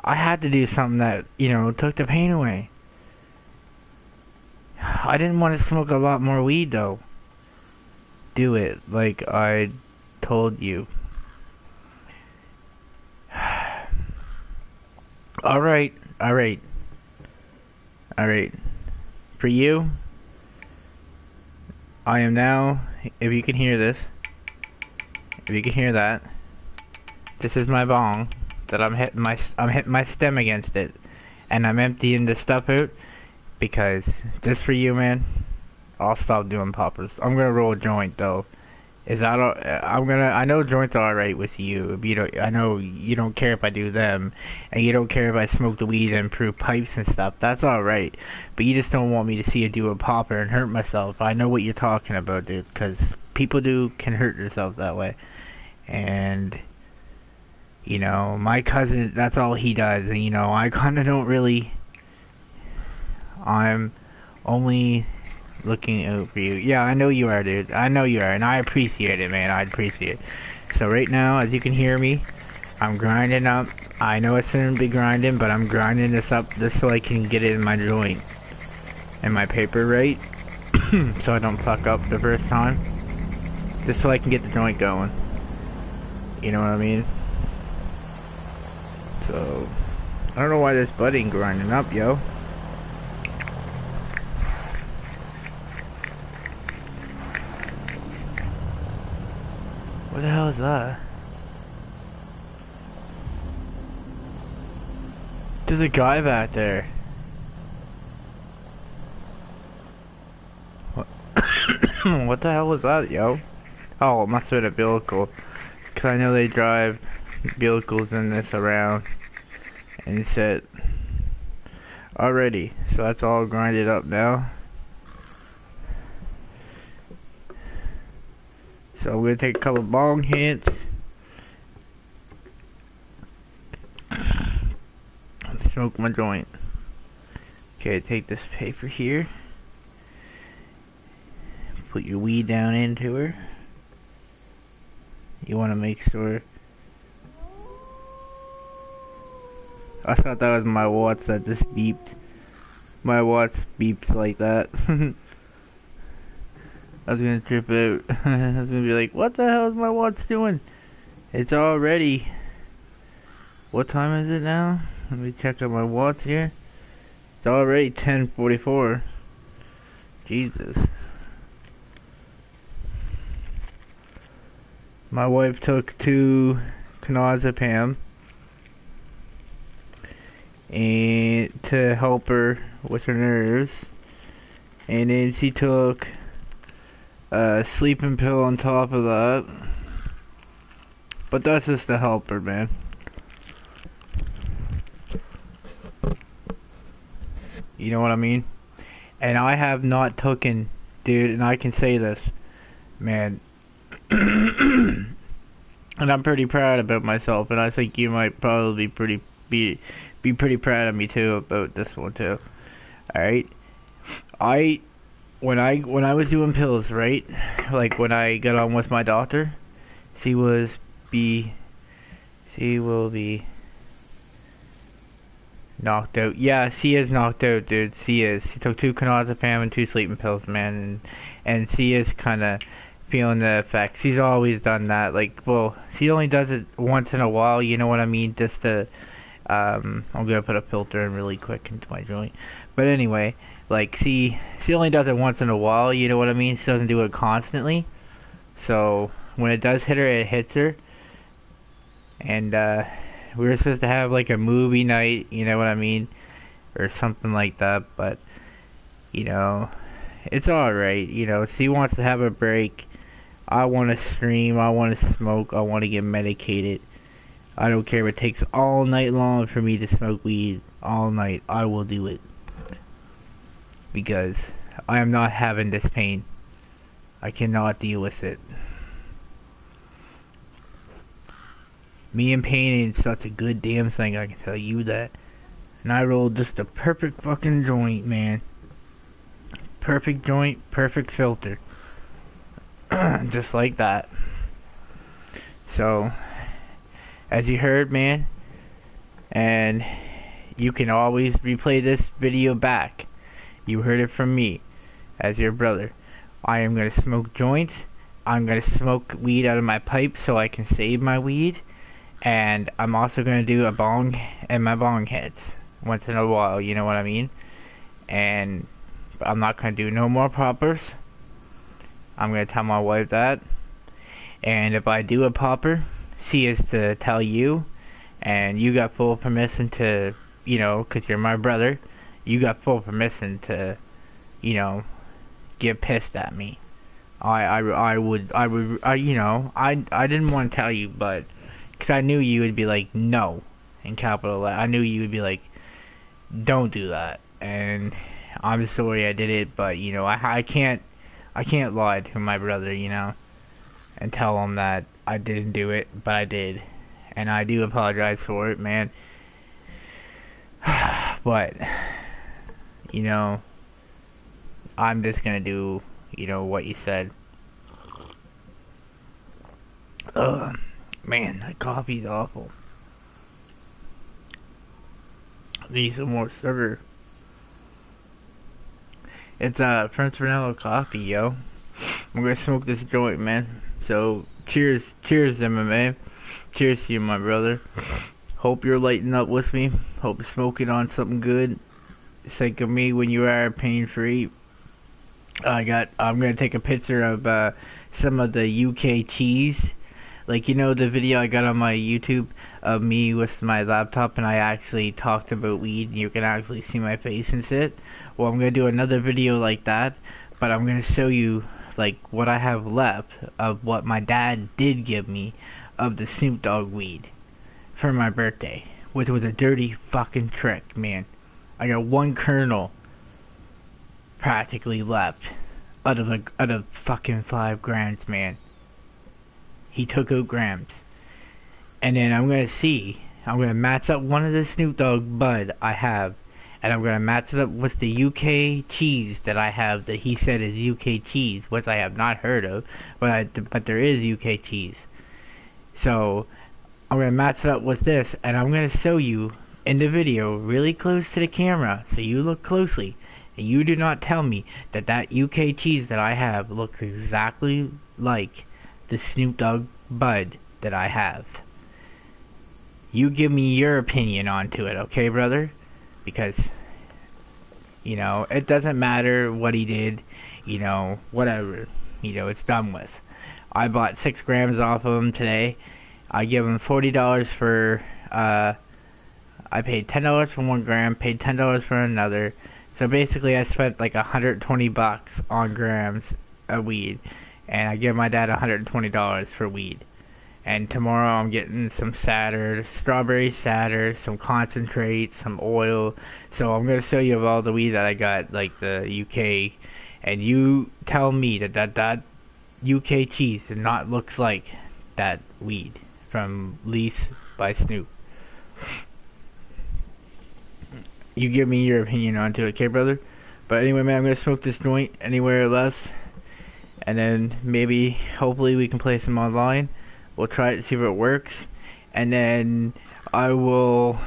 [SPEAKER 1] I had to do something that, you know, took the pain away. I didn't want to smoke a lot more weed though. Do it like I told you. Alright. For you, I am now, if you can hear this, if you can hear that, this is my bong that I'm hitting my stem against it, and I'm emptying this stuff out because just for you, man, I'll stop doing poppers. I'm gonna roll a joint though. Is that all? I know joints are alright with you. I know you don't care if I do them, and you don't care if I smoke the weed and improve pipes and stuff. That's alright. But you just don't want me to see you do a popper and hurt myself. I know what you're talking about, dude, because people can hurt themselves that way. And, you know, my cousin, that's all he does. And, you know, I kind of don't really, I'm only looking out for you. Yeah, I know you are, dude. I know you are, and I appreciate it, man. I appreciate it. So right now, as you can hear me, I'm grinding up. I know I shouldn't be grinding, but I'm grinding this up just so I can get it in my joint and my paper right, so I don't fuck up the first time. Just so I can get the joint going. You know what I mean? So I don't know why this bud ain't grinding up, yo. What the hell is that? There's a guy back there. What? What the hell was that, yo? Oh, it must have been a vehicle. Cause I know they drive vehicles in this around. And set. Alrighty, so that's all grinded up now. So I'm gonna take a couple bong hits. Smoke my joint. Okay, take this paper here. Put your weed down into her. You wanna make sure. I thought that was my watch that just beeped. My watch beeps like that. I was gonna trip out. I was gonna be like, what the hell is my watch doing? It's already... What time is it now? Let me check out my watch here. It's already 10:44. Jesus. My wife took two clonazepam and to help her with her nerves. And then she took a sleeping pill on top of that. But that's just to help her, man. You know what I mean? And I have not taken, dude, and I can say this, man. And I'm pretty proud about myself, and I think you might probably be pretty proud of me too about this one too. Alright? When I was doing pills, right? Like when I got on with my doctor, she will be knocked out. Yeah, she is knocked out, dude. She is. She took two clonazepam and two sleeping pills, man, and she is kind of feeling the effects. She's always done that. Like, well, she only does it once in a while. You know what I mean? Just to, I'm gonna put a filter in really quick into my joint. But anyway, like, she only does it once in a while. You know what I mean? She doesn't do it constantly. So when it does hit her, it hits her. And we were supposed to have like a movie night, you know what I mean, or something like that, but you know, it's alright. You know, she wants to have a break. I want to stream, I want to smoke, I want to get medicated. I don't care if it takes all night long for me to smoke weed all night. I will do it, because I am not having this pain. I cannot deal with it. Me and pain ain't such a good damn thing, I can tell you that. And I rolled just a perfect fucking joint, man. Perfect joint, perfect filter. Just like that. So, as you heard, man, and you can always replay this video back. You heard it from me, as your brother. I am gonna smoke joints. I'm gonna smoke weed out of my pipe so I can save my weed. And I'm also gonna do a bong and my bong heads once in a while, you know what I mean? And I'm not gonna do no more poppers. I'm gonna tell my wife that. And if I do a popper, she is to tell you, and you got full permission to, you know, 'cause you're my brother, you got full permission to, you know, get pissed at me. I you know, I didn't want to tell you, but, 'cause I knew you would be like, no, in capital letters. I knew you would be like, don't do that. And I'm sorry I did it, but, you know, I can't lie to my brother, you know, and tell him that I didn't do it, but I did. And I do apologize for it, man. But, you know, I'm just gonna do, you know, what you said. Ugh, man, that coffee's awful. I need some more sugar. It's Prince Vanilla coffee, yo. I'm gonna smoke this joint, man. So, cheers, MMA. Cheers to you, my brother. Hope you're lighting up with me. Hope you're smoking on something good. Think of me when you are pain-free. I'm gonna take a picture of some of the UK cheese. Like, you know the video I got on my YouTube of me with my laptop and I actually talked about weed and you can actually see my face and shit? Well, I'm gonna do another video like that, but I'm gonna show you like what I have left of what my dad did give me of the Snoop Dogg weed for my birthday, which was a dirty fucking trick, man. I got one kernel practically left out of fucking 5 grams, man. He took out grams. And then I'm gonna match up one of the Snoop Dogg bud I have, and I'm gonna match it up with the UK cheese that I have that he said is UK cheese, which I have not heard of, but there is UK cheese. So I'm gonna match it up with this, and I'm gonna show you in the video really close to the camera, so you look closely, and you do not tell me that that UK cheese that I have looks exactly like the Snoop Dogg bud that I have. You give me your opinion onto it, okay, brother? Because, you know, it doesn't matter what he did, you know, whatever, you know, it's done with. I bought 6 grams off of him today. I give him $40 for, I paid $10 for 1 gram, paid $10 for another. So basically I spent like $120 on grams of weed. And I give my dad $120 for weed. And tomorrow I'm getting some Satyr, strawberry Satyr, some concentrate, some oil. So I'm going to show you of all the weed that I got, like the UK. And you tell me that UK cheese does not looks like that weed from Lease by Snoop. You give me your opinion onto it, okay, brother? But anyway, man, I'm going to smoke this joint anywhere less. And then maybe, hopefully we can play some online. We'll try it to see if it works. And then I will,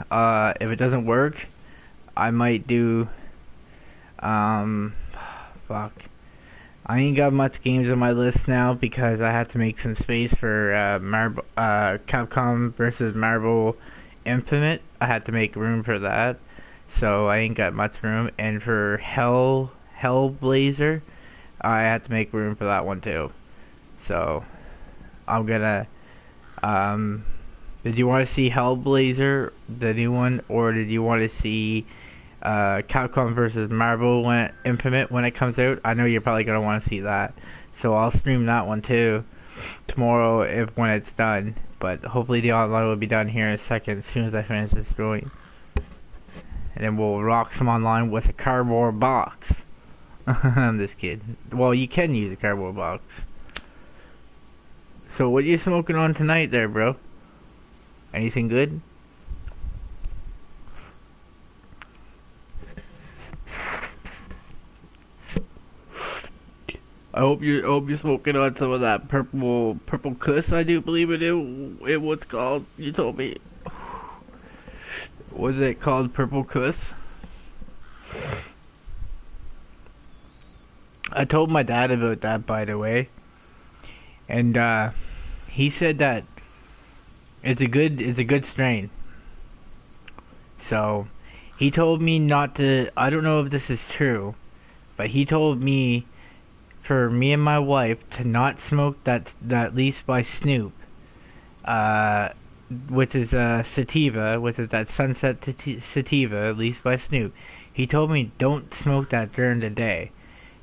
[SPEAKER 1] if it doesn't work, I might do, fuck. I ain't got much games on my list now because I have to make some space for, Capcom versus Marvel Infinite. I had to make room for that. So I ain't got much room. And for Hellblazer, I had to make room for that one too. So I'm gonna did you want to see Hellblazer, the new one, or did you want to see Capcom versus Marvel Infinite when it comes out? I know you're probably gonna want to see that. So I'll stream that one too tomorrow when it's done. But hopefully the online will be done here in a second as soon as I finish this drawing. And then we'll rock some online with a cardboard box. I'm just kidding. Well, you can use a cardboard box. So, what are you smoking on tonight there, bro? Anything good? hope you're smoking on some of that purple kush. I do believe it was called. You told me. Was it called purple kush? I told my dad about that, by the way, and he said that it's a good strain. So he told me not to. I don't know if this is true, but he told me for me and my wife to not smoke that leaf by Snoop, which is sativa, which is that sunset sativa leaf by Snoop. He told me don't smoke that during the day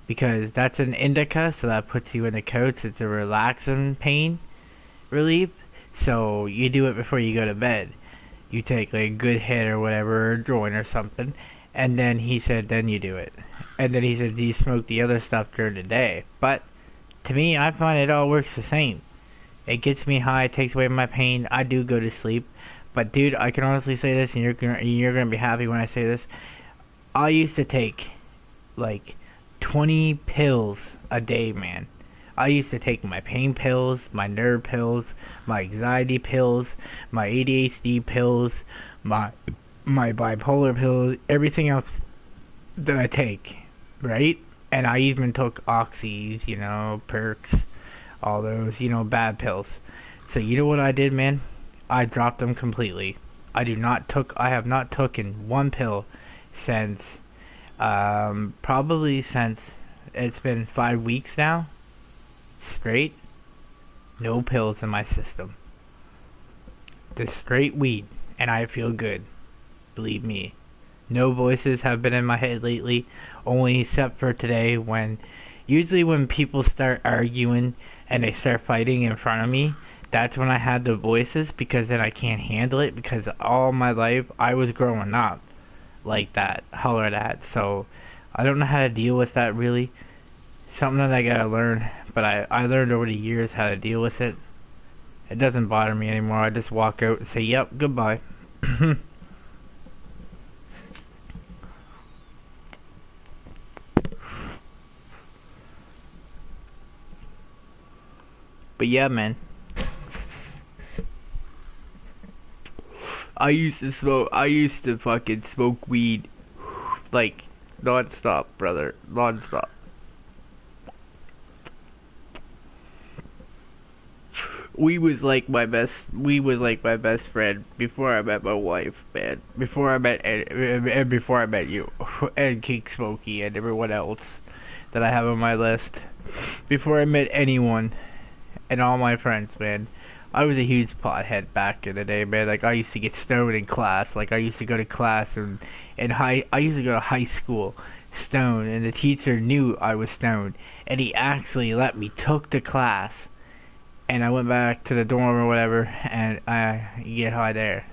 [SPEAKER 1] because that's an indica, so that puts you in the couch. It's a relaxing pain relief. So you do it before you go to bed. You take like a good hit or whatever, or a joint or something, and then he said, then you do it. And then he said, do you smoke the other stuff during the day? But to me, I find it all works the same. It gets me high, it takes away my pain. I do go to sleep. But dude, I can honestly say this, and you're gonna be happy when I say this. I used to take like 20 pills a day, man. I used to take my pain pills, my nerve pills, my anxiety pills, my ADHD pills, my bipolar pills, everything else that I take, right? And I even took oxys, you know, perks, all those, you know, bad pills. So you know what I did, man? I dropped them completely. I have not taken one pill since, probably since it's been 5 weeks now. Straight, no pills in my system. Just straight weed, and I feel good. Believe me. No voices have been in my head lately, only except for today usually when people start arguing and they start fighting in front of me, that's when I had the voices because then I can't handle it because all my life I was growing up like that, holler at. So I don't know how to deal with that really. Something that I gotta learn, but I learned over the years how to deal with it. It doesn't bother me anymore. I just walk out and say, yep, goodbye. But yeah, man. I used to fucking smoke weed like non-stop, brother. Non-stop. We was like my best friend before I met my wife, man. Before I met you and King Smokey and everyone else that I have on my list. Before I met anyone and all my friends, man. I was a huge pothead back in the day, man. Like I used to get stoned in class. Like I used to go to class I used to go to high school stoned, and the teacher knew I was stoned, and he actually let me took the class. And I went back to the dorm or whatever, and I get high there.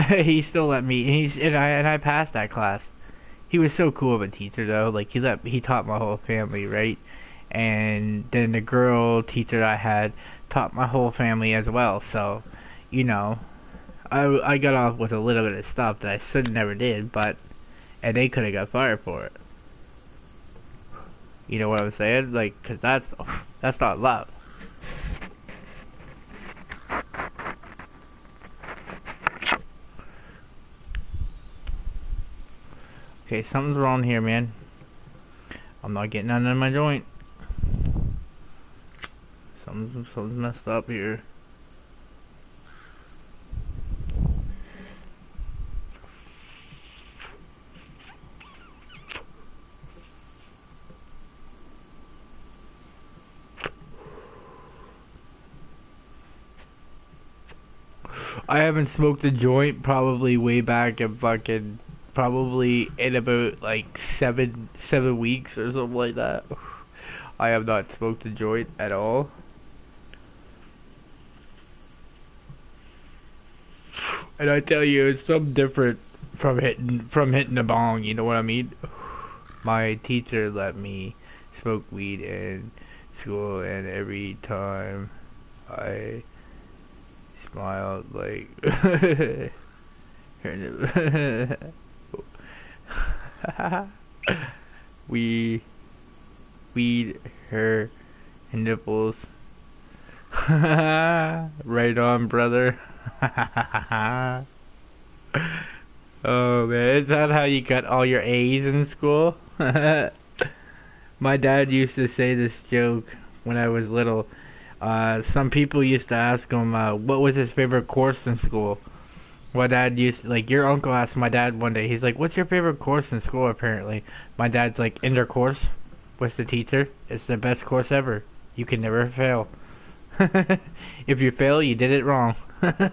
[SPEAKER 1] He still let me. And I passed that class. He was so cool of a teacher though. Like he taught my whole family, right? And then the girl teacher I had taught my whole family as well. So, you know, I got off with a little bit of stuff that I should never did, and they could have got fired for it. You know what I'm saying? Like, 'cause that's not love. Okay, something's wrong here, man. I'm not getting none in my joint. Something's messed up here. I haven't smoked a joint probably way back in fucking probably in about like seven weeks or something like that. I have not smoked a joint at all. And I tell you, it's something different from hitting the bong, you know what I mean? My teacher let me smoke weed in school, and every time I smiled like we feed her nipples. Right on, brother. Oh man, is that how you got all your A's in school? My dad used to say this joke when I was little. Some people used to ask him what was his favorite course in school. My dad used to, like, your uncle asked my dad one day, he's like, what's your favorite course in school apparently? My dad's like, intercourse with the teacher. It's the best course ever. You can never fail. If you fail, you did it wrong. And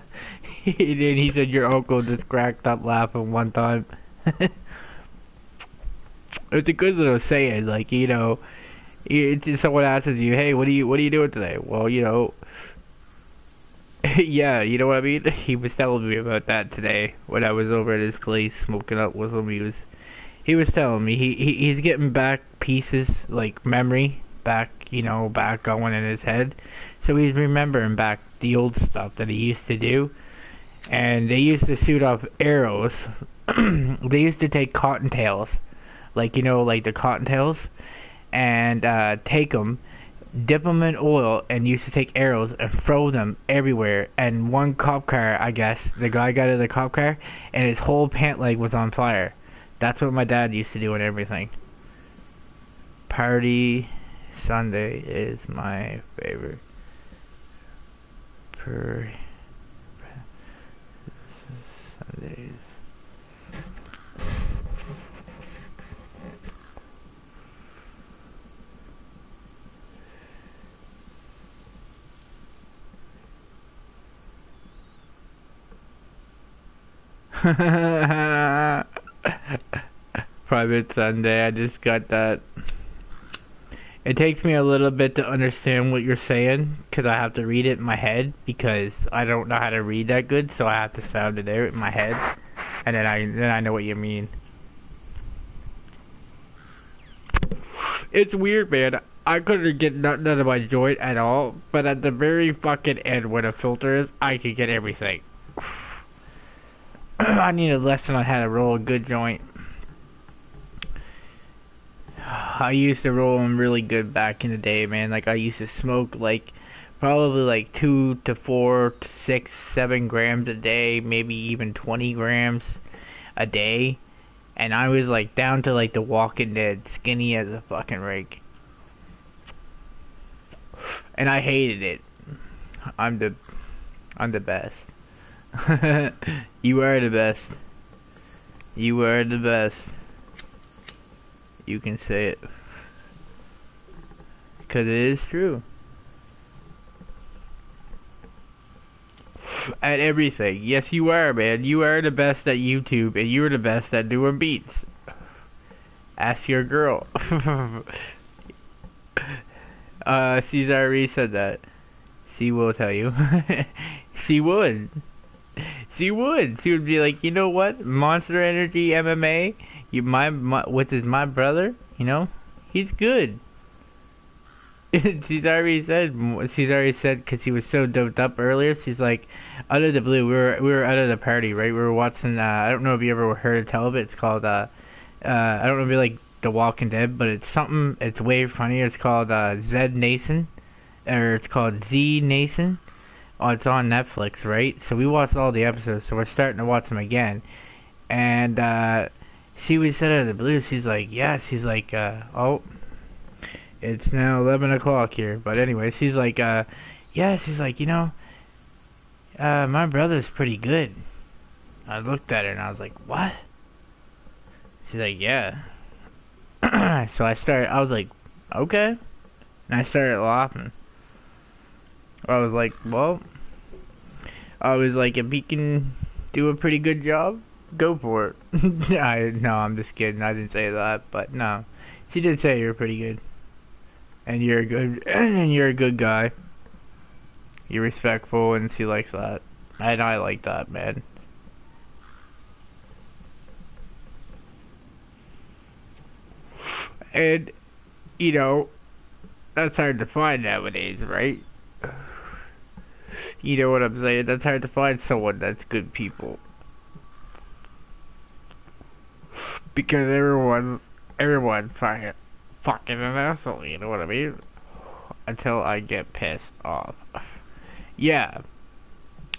[SPEAKER 1] he said your uncle just cracked up laughing one time. It's a good little saying, like, you know, someone asks you, hey, what are you doing today? Well, you know, yeah, you know what I mean? He was telling me about that today when I was over at his place smoking up with him. He was telling me he's getting back pieces, like memory back, you know, back going in his head. So he's remembering back the old stuff that he used to do. And they used to shoot off arrows. They used to take cottontails, like, you know, like the cottontails, and take them, dip them in oil, and used to take arrows and throw them everywhere. And one cop car, I guess, the guy got out of the cop car, and his whole pant leg was on fire. That's what my dad used to do and everything. Party Sunday is my favorite. Sundays. Private Sunday, I just got that. It takes me a little bit to understand what you're saying, because I have to read it in my head, because I don't know how to read that good, so I have to sound it out in my head, and then I know what you mean. It's weird, man. I couldn't get nothing out of my joint at all, but at the very fucking end where the filter is, I could get everything. I need a lesson on how to roll a good joint. I used to roll them really good back in the day, man. Like, I used to smoke, like, probably like 2 to 4 to 6, 7 grams a day, maybe even 20 grams a day. And I was, like, down to, like, the Walking Dead, skinny as a fucking rake. And I hated it. I'm the best. You are the best. You are the best. You can say it. Because it is true. At everything. Yes, you are, man. You are the best at YouTube, and you are the best at doing beats. Ask your girl. Cesare said that. She will tell you. She would. She would. She would be like, you know what? Monster Energy MMA, which is my brother, you know? He's good. She's already said, because he was so doped up earlier, she's like, out of the blue, we were out of the party, right? We were watching, I don't know if you ever heard of tell of it, it's called, I don't know if you like The Walking Dead, but it's something, it's way funnier, it's called, Zed Nation, or it's called Z Nation. Oh, it's on Netflix, right? So we watched all the episodes, so we're starting to watch them again. And, she was said out of the blue, she's like, yeah, she's like, oh, it's now 11 o'clock here, but anyway, she's like, yeah, she's like, you know, my brother's pretty good. I looked at her and I was like, what? She's like, yeah. So I was like, okay. And I started laughing. I was like, well, I was like, if he can do a pretty good job, go for it. No, I'm just kidding. I didn't say that, but no. She did say you're pretty good. And you're a good guy. You're respectful, and she likes that. And I like that, man. And, you know, that's hard to find nowadays, right? You know what I'm saying? That's hard to find someone that's good people. Because everyone's fucking fucking an asshole, you know what I mean? Until I get pissed off. Yeah.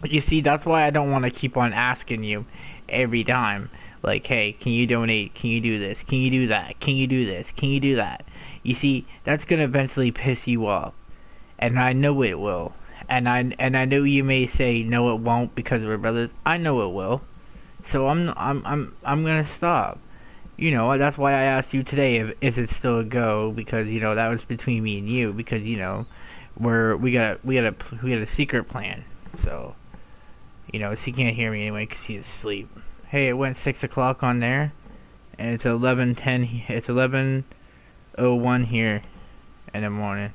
[SPEAKER 1] You see, that's why I don't want to keep on asking you every time. Like, hey, can you donate? Can you do this? Can you do that? Can you do this? Can you do that? You see, that's gonna eventually piss you off. And I know it will. And I know you may say no it won't because we're brothers. I know it will. So I'm gonna stop. You know, that's why I asked you today if it's still a go, because you know that was between me and you, because you know we got a secret plan. So you know, he can't hear me anyway because he's asleep. Hey, it went 6 o'clock on there, and it's 11:10. It's 11:01 here in the morning,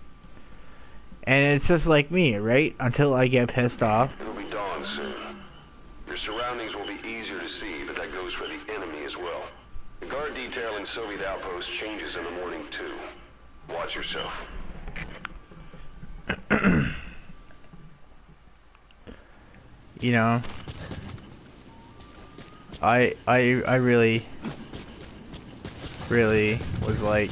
[SPEAKER 1] and it's just like me, right? Until I get pissed off.
[SPEAKER 3] It'll be dawn soon. Your surroundings will be easier to see, but that goes for the enemy as well. The guard detail in Soviet outposts changes in the morning too. Watch yourself.
[SPEAKER 1] You know, I really was like,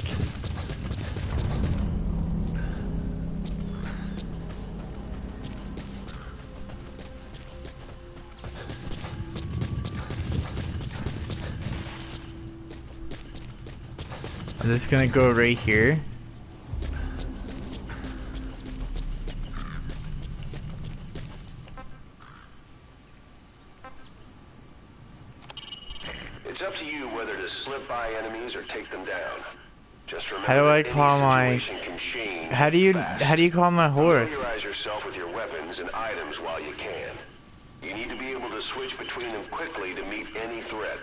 [SPEAKER 1] I'm just gonna go right here.
[SPEAKER 3] It's up to you whether to slip by enemies or take them down. Just remember
[SPEAKER 1] How do I
[SPEAKER 3] that
[SPEAKER 1] call
[SPEAKER 3] any
[SPEAKER 1] my?
[SPEAKER 3] situation can change
[SPEAKER 1] How do you
[SPEAKER 3] fast.
[SPEAKER 1] call my horse?
[SPEAKER 3] Familiarize yourself with your weapons and items while you can. You need to be able to switch between them quickly to meet any threat.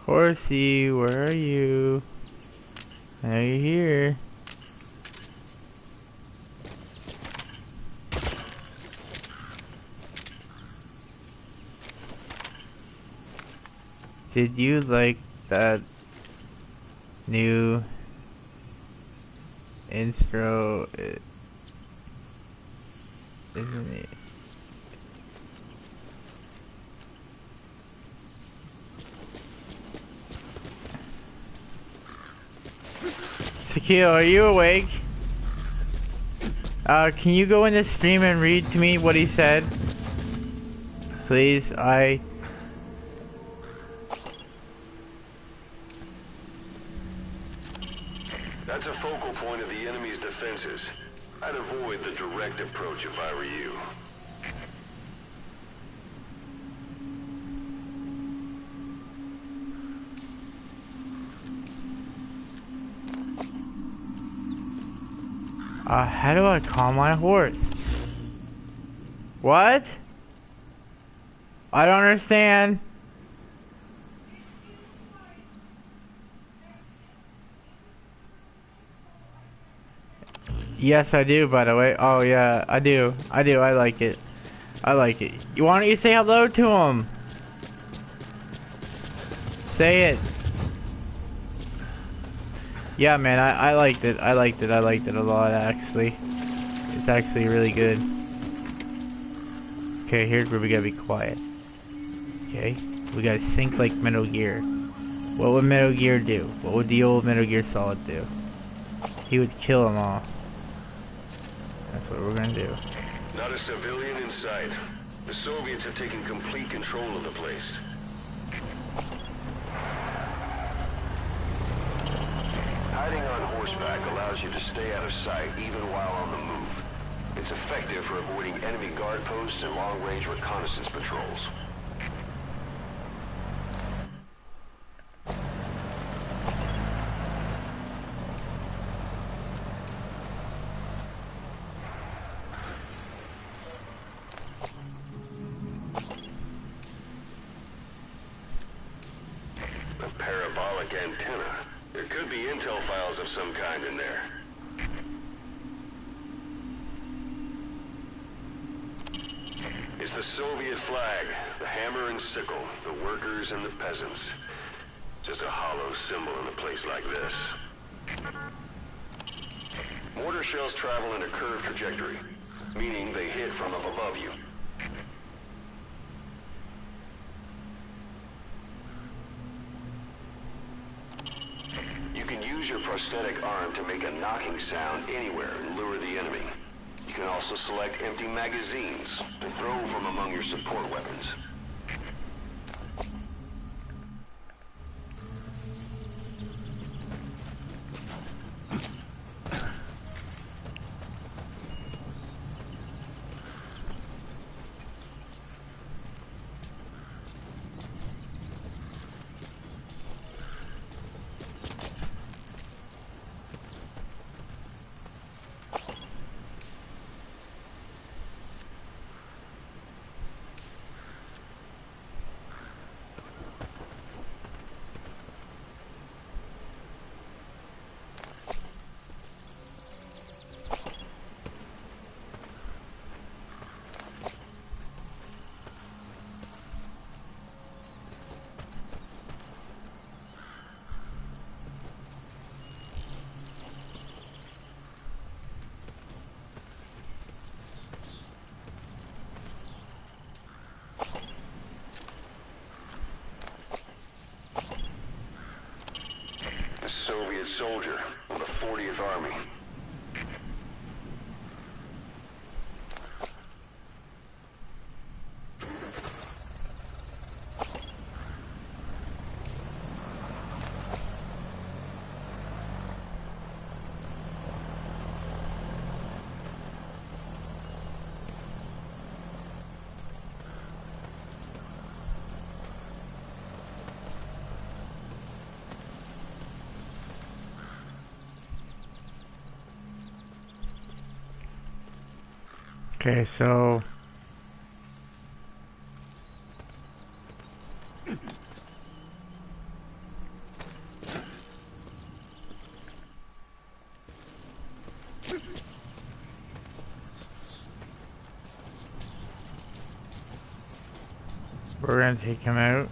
[SPEAKER 1] Horsey, where are you? Are you here? Did you like that new intro? Isn't it? Shaquille, are you awake? Can you go in the stream and read to me what he said? Please,
[SPEAKER 3] That's a focal point of the enemy's defenses. I'd avoid the direct approach if I were you.
[SPEAKER 1] how do I call my horse? What? I don't understand. Yes, I do, by the way. Oh, yeah, I do. I like it. I like it. Why don't you say hello to him? Say it. Yeah, man, I liked it. I liked it a lot, actually. It's actually really good. Okay, here's where we gotta be quiet. Okay, we gotta sync like Metal Gear. What would Metal Gear do? What would the old Metal Gear Solid do? He would kill them all. That's what we're gonna do.
[SPEAKER 3] Not a civilian in sight. The Soviets have taken complete control of the place. Hiding on horseback allows you to stay out of sight even while on the move. It's effective for avoiding enemy guard posts and long-range reconnaissance patrols. A parabolic antenna. There could be intel files of some kind in there. It's the Soviet flag, the hammer and sickle, the workers and the peasants. Just a hollow symbol in a place like this. Mortar shells travel in a curved trajectory, meaning they hit from up above you. your prosthetic arm to make a knocking sound anywhere and lure the enemy. You can also select empty magazines to throw from among your support weapons. Soviet soldier of the 40th Army.
[SPEAKER 1] Okay, so we're gonna take him out.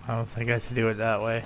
[SPEAKER 1] I don't think I should do it that way.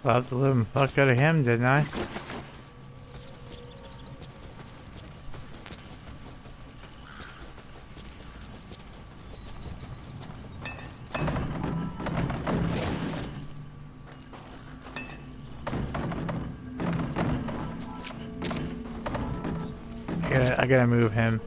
[SPEAKER 1] Slapped the living fuck out of him, didn't I? I gotta move him.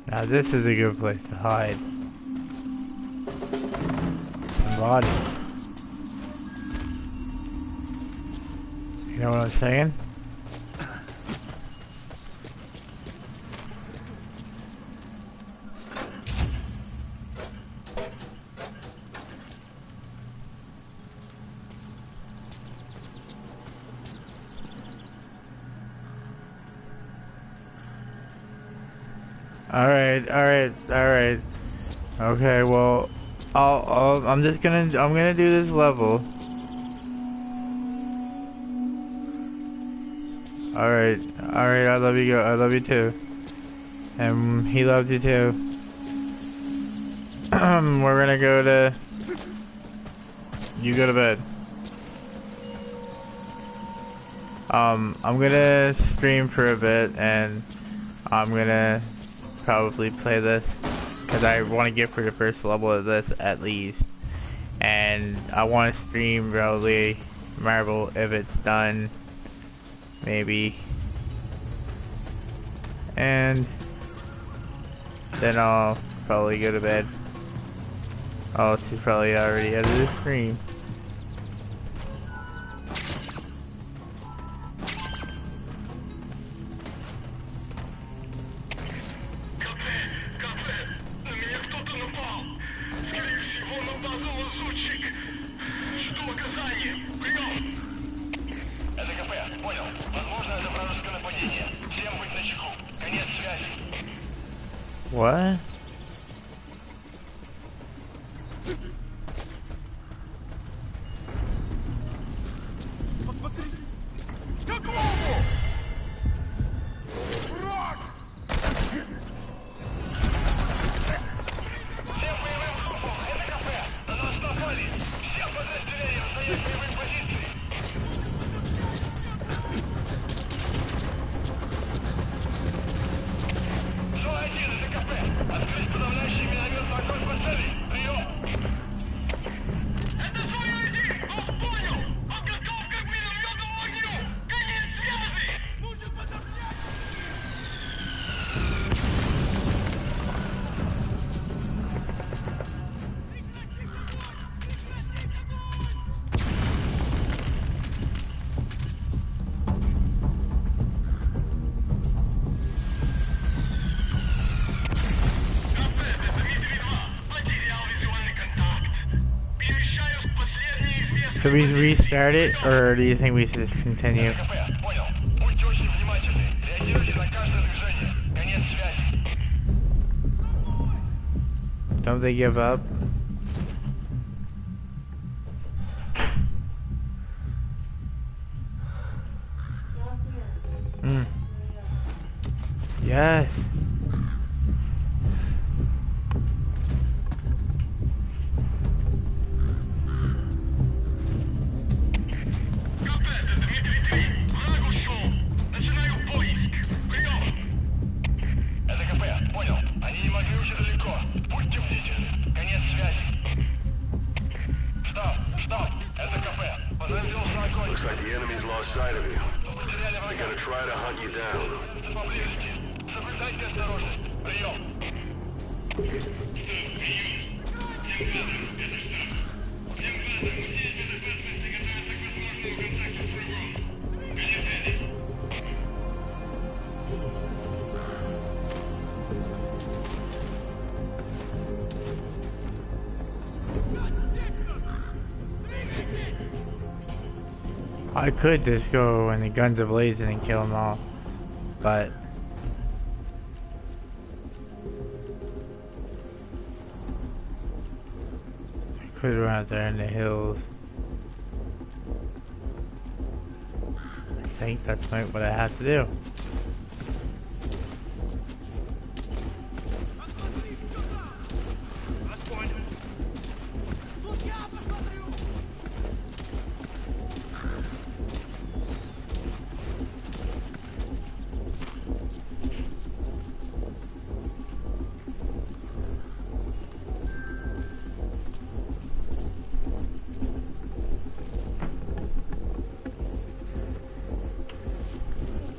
[SPEAKER 1] Now this is a good place to hide. Some body. You know what I'm saying? Alright. Okay, well, I'm gonna do this level. Alright, alright, I love you, I love you too. And he loves you too. We're gonna go to... You go to bed. I'm gonna stream for a bit, and I'm gonna probably play this, because I want to get for the first level of this at least. And I want to stream probably Marvel if it's done. Maybe. And then I'll probably go to bed. Oh, she's probably already out of the stream. What? Should we restart it, or do you think we should just continue? Don't they give up? Yes.
[SPEAKER 3] Looks like the enemy's lost sight of you. They're gonna try to hunt you down.
[SPEAKER 1] I could just go when the guns are blazing and kill them all, but I could run out there in the hills. I think that's what I have to do.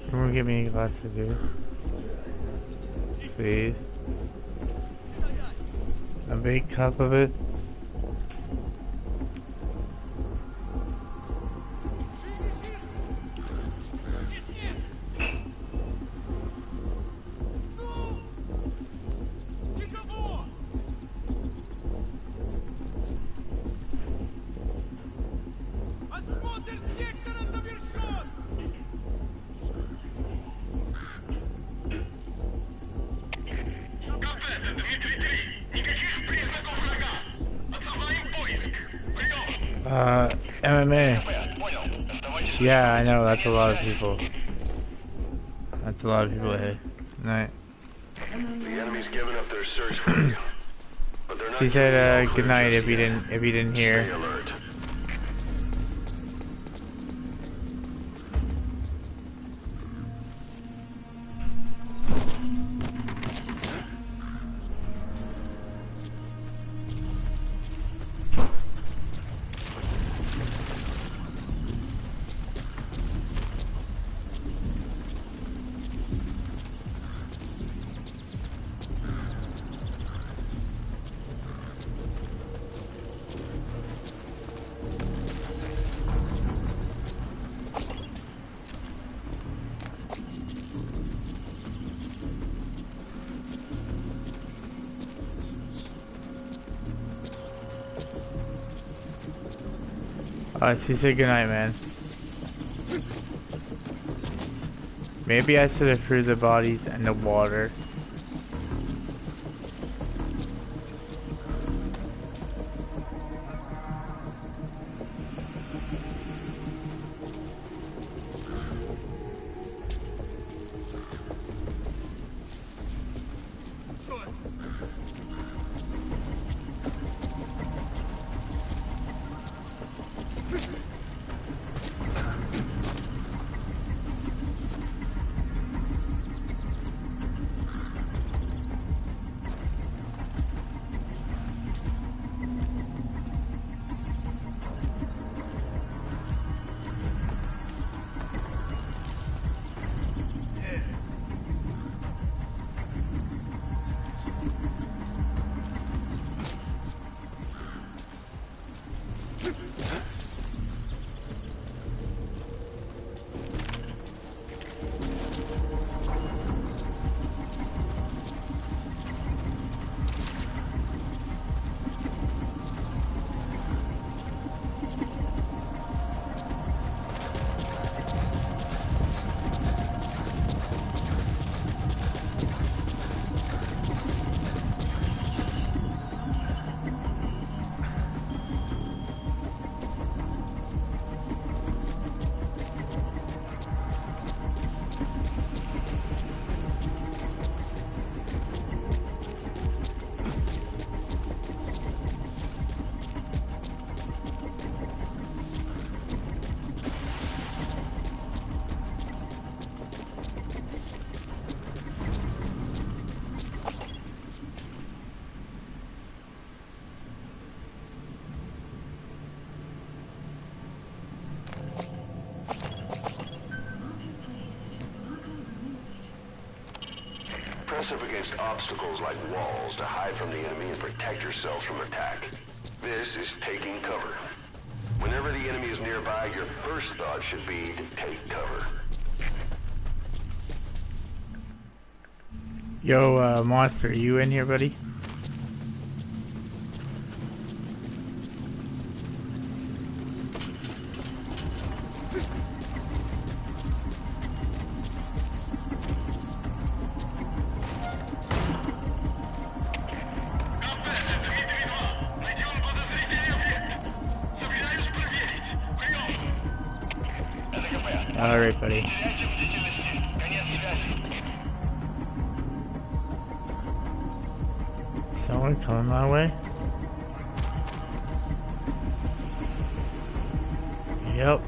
[SPEAKER 1] Someone give me a glass of juice, please. A big cup of it. MMA. Yeah, I know, that's a lot of people. That's a lot of people here. Night.
[SPEAKER 3] The enemy's given up their search for you. But they're not
[SPEAKER 1] She
[SPEAKER 3] giving you all
[SPEAKER 1] said
[SPEAKER 3] clear
[SPEAKER 1] good night
[SPEAKER 3] just
[SPEAKER 1] if you
[SPEAKER 3] yet.
[SPEAKER 1] didn't
[SPEAKER 3] Stay
[SPEAKER 1] hear.
[SPEAKER 3] alert.
[SPEAKER 1] She said good night, man. Maybe I should have threw the bodies in the water.
[SPEAKER 3] Press up against obstacles like walls to hide from the enemy and protect yourselves from attack. This is taking cover. Whenever the enemy is nearby, your first thought should be to take cover.
[SPEAKER 1] Yo, Monster, you in here, buddy? Alright, buddy. Someone coming my way? Yep.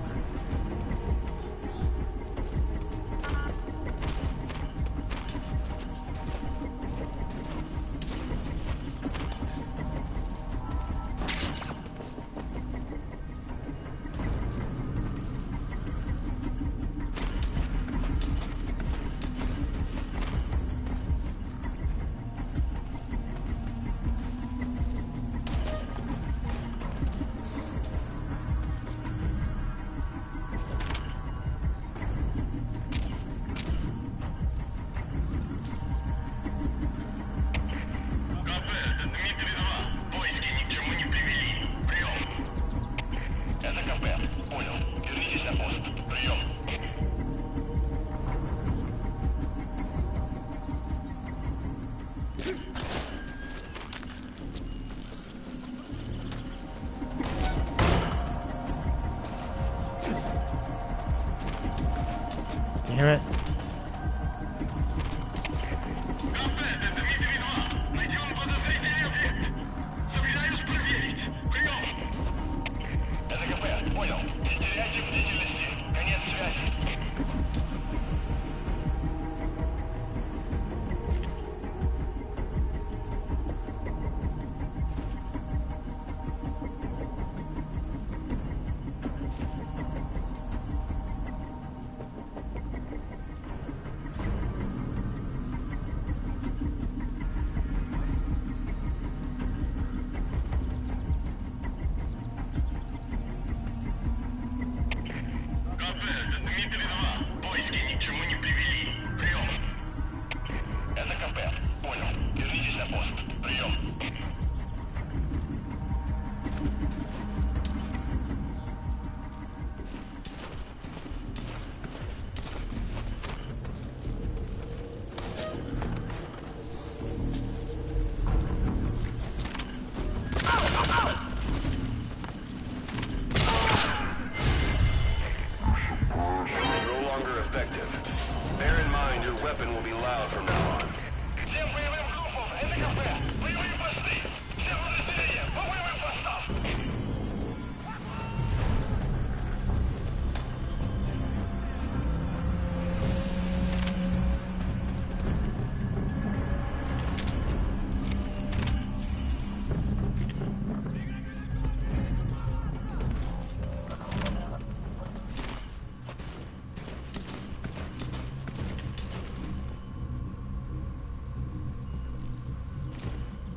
[SPEAKER 1] Damn it.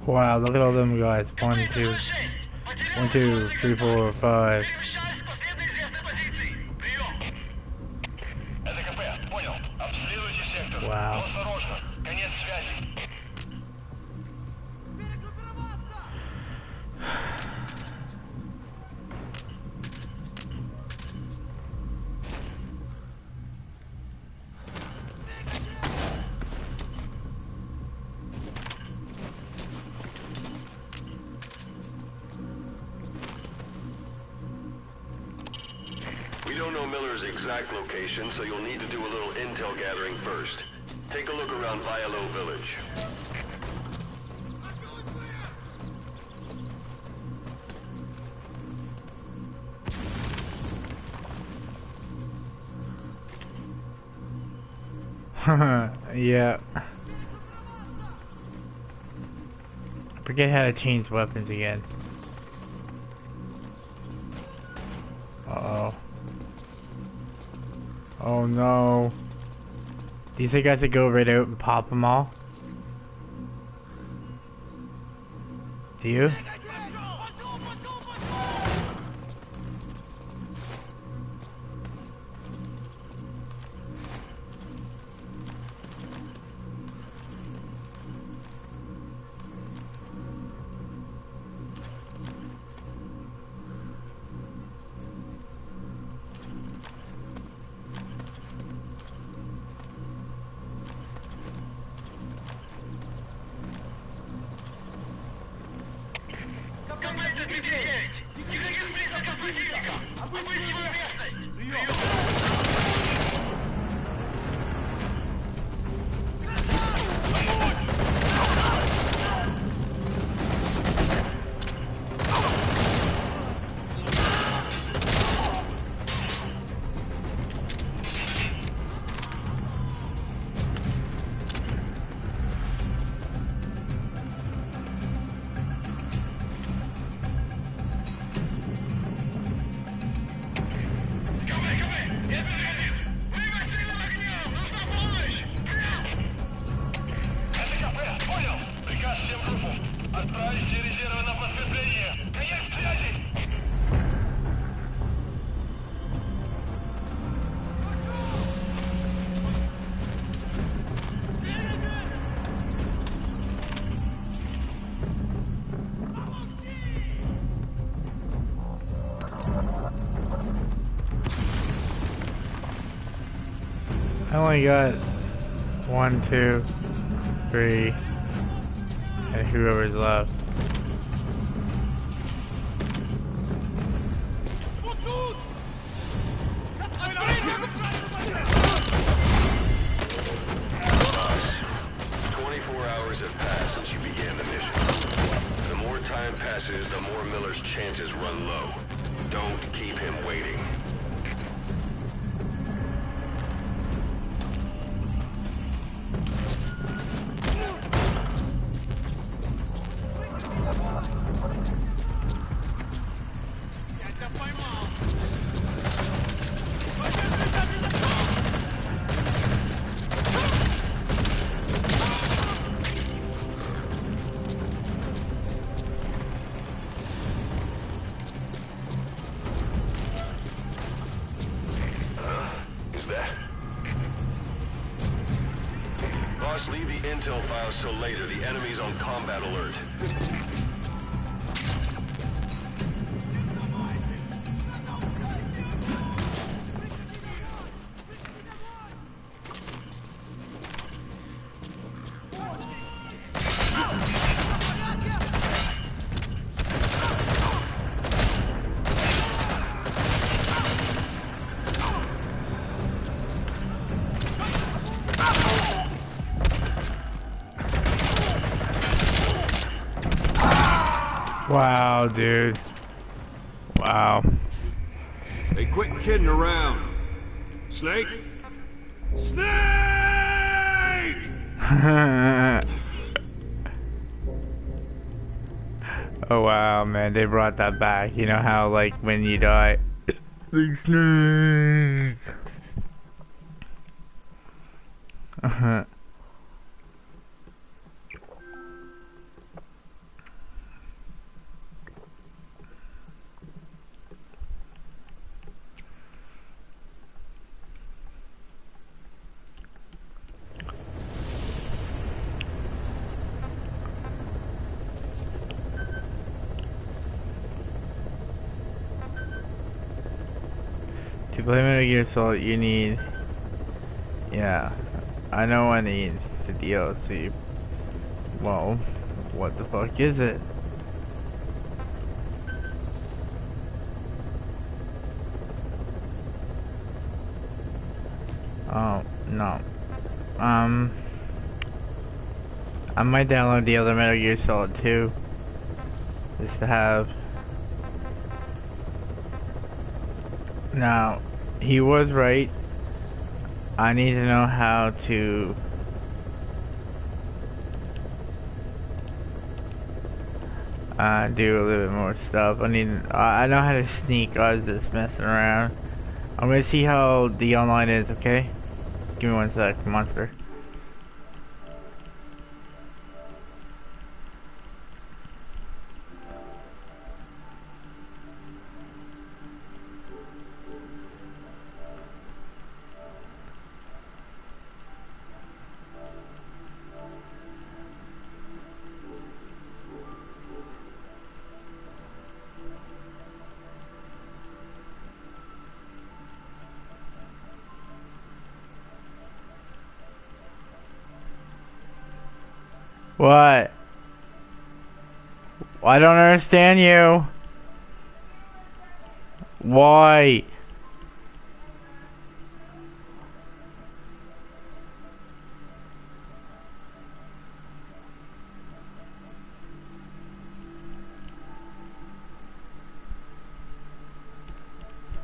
[SPEAKER 1] Wow, look at all them guys. 1, 2, 1, 2, 3, 4, 5. Wow.
[SPEAKER 3] We don't know Miller's exact location, so you'll need to do a little intel gathering first. Take a look around Vialo Village.
[SPEAKER 1] Yeah. Forget how to change weapons again. Uh-oh. Oh no. Do you think I should go right out and pop them all? Do you? I only got 1, 2, 3, and whoever's left.
[SPEAKER 3] The more Miller's chances run low. Don't keep him waiting. Leave the intel files till later. The enemy's on combat alert.
[SPEAKER 1] Wow, dude. Wow.
[SPEAKER 2] Hey, quit kidding around. Snake? Snake!
[SPEAKER 1] Oh wow, man, they brought that back. You know how, like, when you die, big snake. To play Metal Gear Solid, you need... Yeah, I know I need the DLC. Well, what the fuck is it? Oh, no. I might download the other Metal Gear Solid 2. Just to have... Now, he was right. I need to know how to... do a little bit more stuff. I know how to sneak. I was just messing around. I'm gonna see how the online is, okay? Give me 1 sec, monster. What? I don't understand you. Why?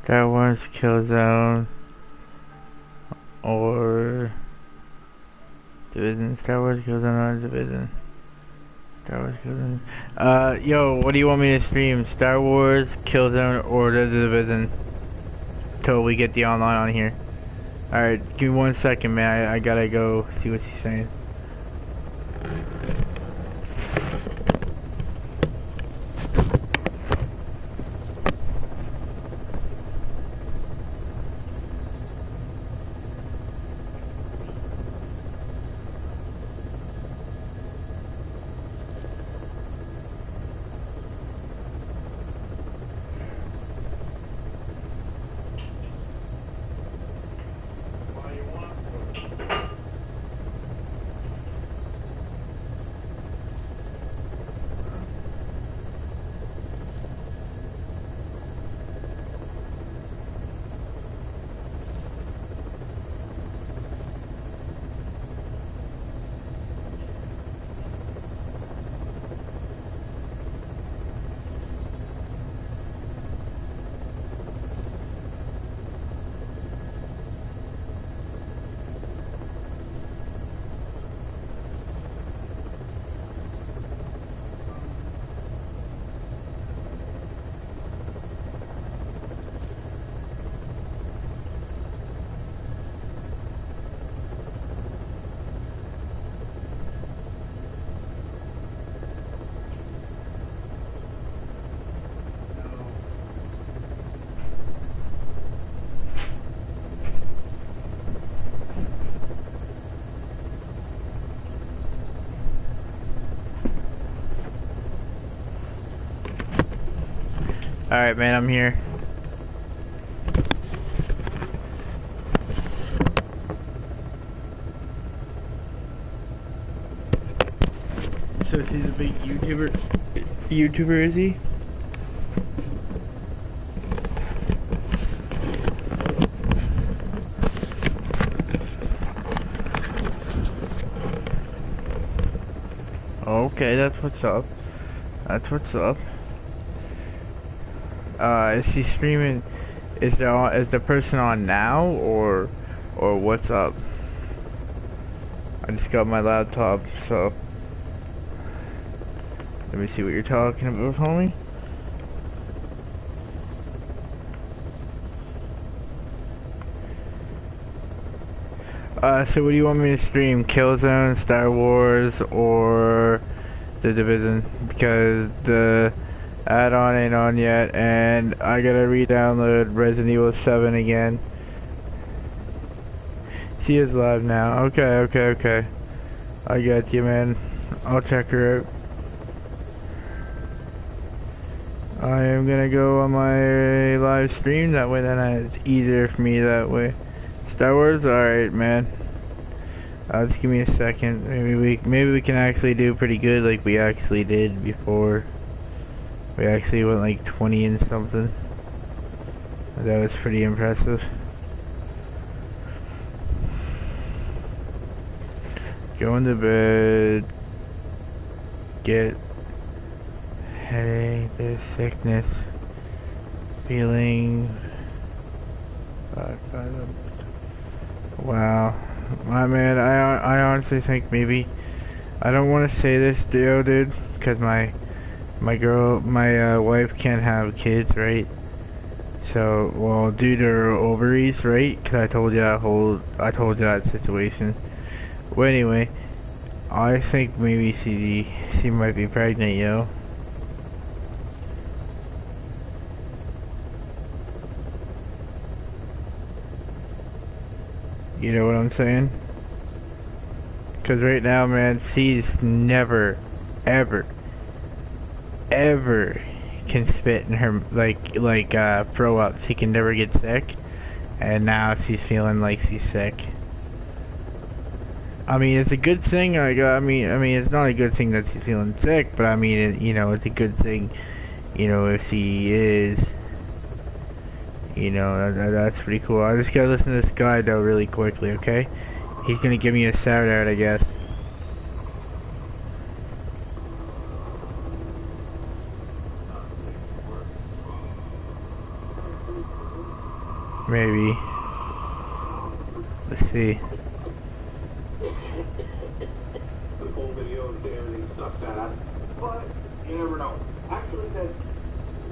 [SPEAKER 1] Star Wars Killzone or Division. Star Wars Killzone or Division. Star Wars Killzone. Yo, what do you want me to stream? Star Wars Killzone or the Division? Till we get the online on here. Alright, give me 1 second, man. I gotta go see what he's saying. Alright, man, I'm here. So he's a big YouTuber, is he? Okay, that's what's up. That's what's up. Is he streaming? Is the person on now or what's up? I just got my laptop, so let me see what you're talking about, homie. So what do you want me to stream? Killzone, Star Wars, or The Division? Because the add-on ain't on yet, and I gotta re-download Resident Evil 7 again. She is live now. Okay. I got you, man. I'll check her out. I am gonna go on my live stream. That way, then it's easier for me that way. Star Wars, alright, man. Just give me a second. Maybe we can actually do pretty good, like we actually did before. We actually went like 20 and something. That was pretty impressive. Going to bed. Get headache, this sickness, feeling. Wow, my man, I honestly think maybe I don't want to say this, dude, because my wife can't have kids, right? So, well, due to her ovaries, right? Because I told you that situation. Well, anyway, I think maybe she might be pregnant, yo. You know what I'm saying? Because right now, man, she's never, ever can spit in her, throw up. She can never get sick. And now she's feeling like she's sick. I mean, it's a good thing. Like, I mean, it's not a good thing that she's feeling sick, but I mean, it's a good thing, if she is. That's pretty cool. I just gotta listen to this guy though really quickly, okay? He's gonna give me a shout out, I guess. Maybe. Let's see.
[SPEAKER 4] The full video and everything sucks at, but you never know. Actually, that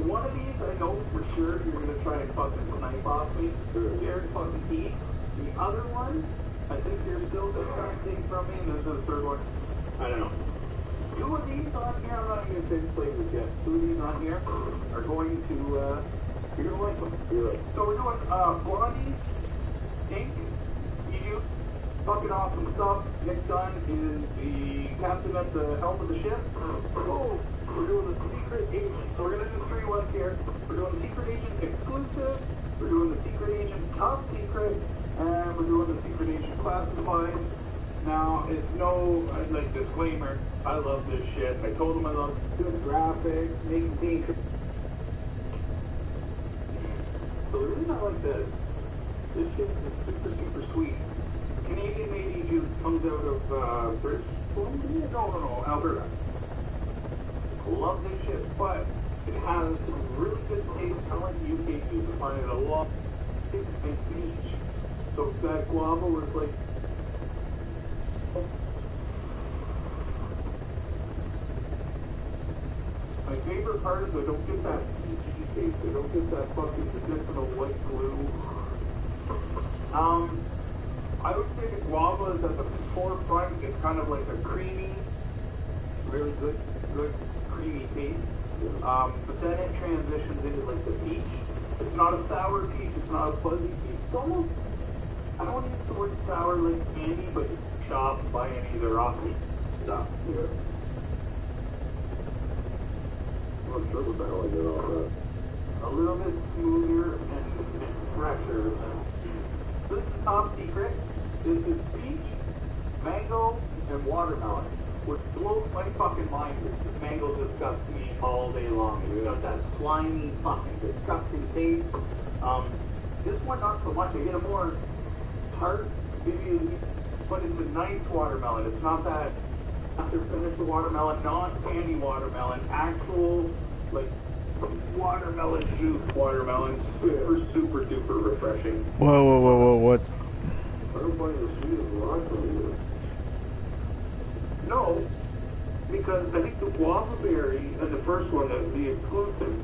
[SPEAKER 4] one of these I know for sure you're gonna try and fucking snipe off me. Jared fucking Keith. The other one, I think you're still gonna try and take from me, and then the third one, I don't know. Two of these on here, I'm not even gonna say the flavors yet. Two of these on here are going to, you're gonna like them. So we're doing Blondie, Ink, EU, fucking awesome stuff. Nick Dunn is the captain at the helm of the ship. Oh, we're doing the secret agent. So we're gonna do 3 ones here. We're doing the secret agent exclusive. We're doing the secret agent top secret, and we're doing the secret agent classified. Now, it's no, disclaimer, I love this shit. I told him I love doing graphics, making things. So the reason I like this shit is super, super sweet. Canadian-made juice comes out of, British Columbia? No, Alberta. Love this shit, but it has some really good taste. I like UK juice. I find it a lot. And peach. So that guava was like. My favorite part is I don't get that peachy taste. I don't get that fucking medicinal white glue. I would say the guava is at the forefront. It's kind of like a creamy, really good creamy taste. But then it transitions into like the peach. It's not a sour peach. It's not a fuzzy peach. It's almost, I don't want to use the word sour like candy, but it's chopped by any of their off stuff. Yeah. I'm not sure what the hell I did all that. A little bit smoother and fresher. This is top secret. This is peach, mango, and watermelon. What blows my fucking mind is this mango disgusts me all day long. You got that slimy, fucking disgusting taste. This one not so much. I get a more tart, but it's a nice watermelon. It's not that after finish the watermelon, not candy watermelon, actual like watermelon juice watermelon. Super duper refreshing.
[SPEAKER 1] Whoa, what?
[SPEAKER 4] I don't find the sweet as raspberry. No, because I think the guava berry and the first one, the exclusive,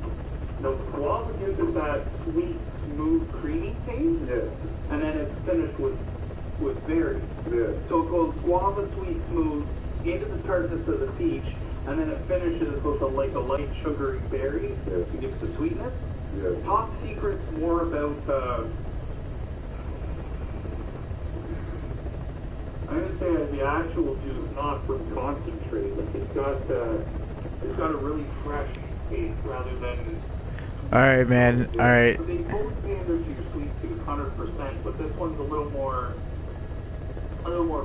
[SPEAKER 4] the guava gives it that sweet, smooth, creamy taste. Yeah. And then it's finished with berry. Yeah. So it goes guava, sweet, smooth, into the tartness of the peach, and then it finishes with a light sugary berry to give the sweetness. Yeah. Top secret's more about I'm gonna say the actual juice, not from concentrate. Like it's got a really fresh taste rather than.
[SPEAKER 1] Alright, man. Alright.
[SPEAKER 4] They both pander to your sweet tooth 100%, but this one's a little more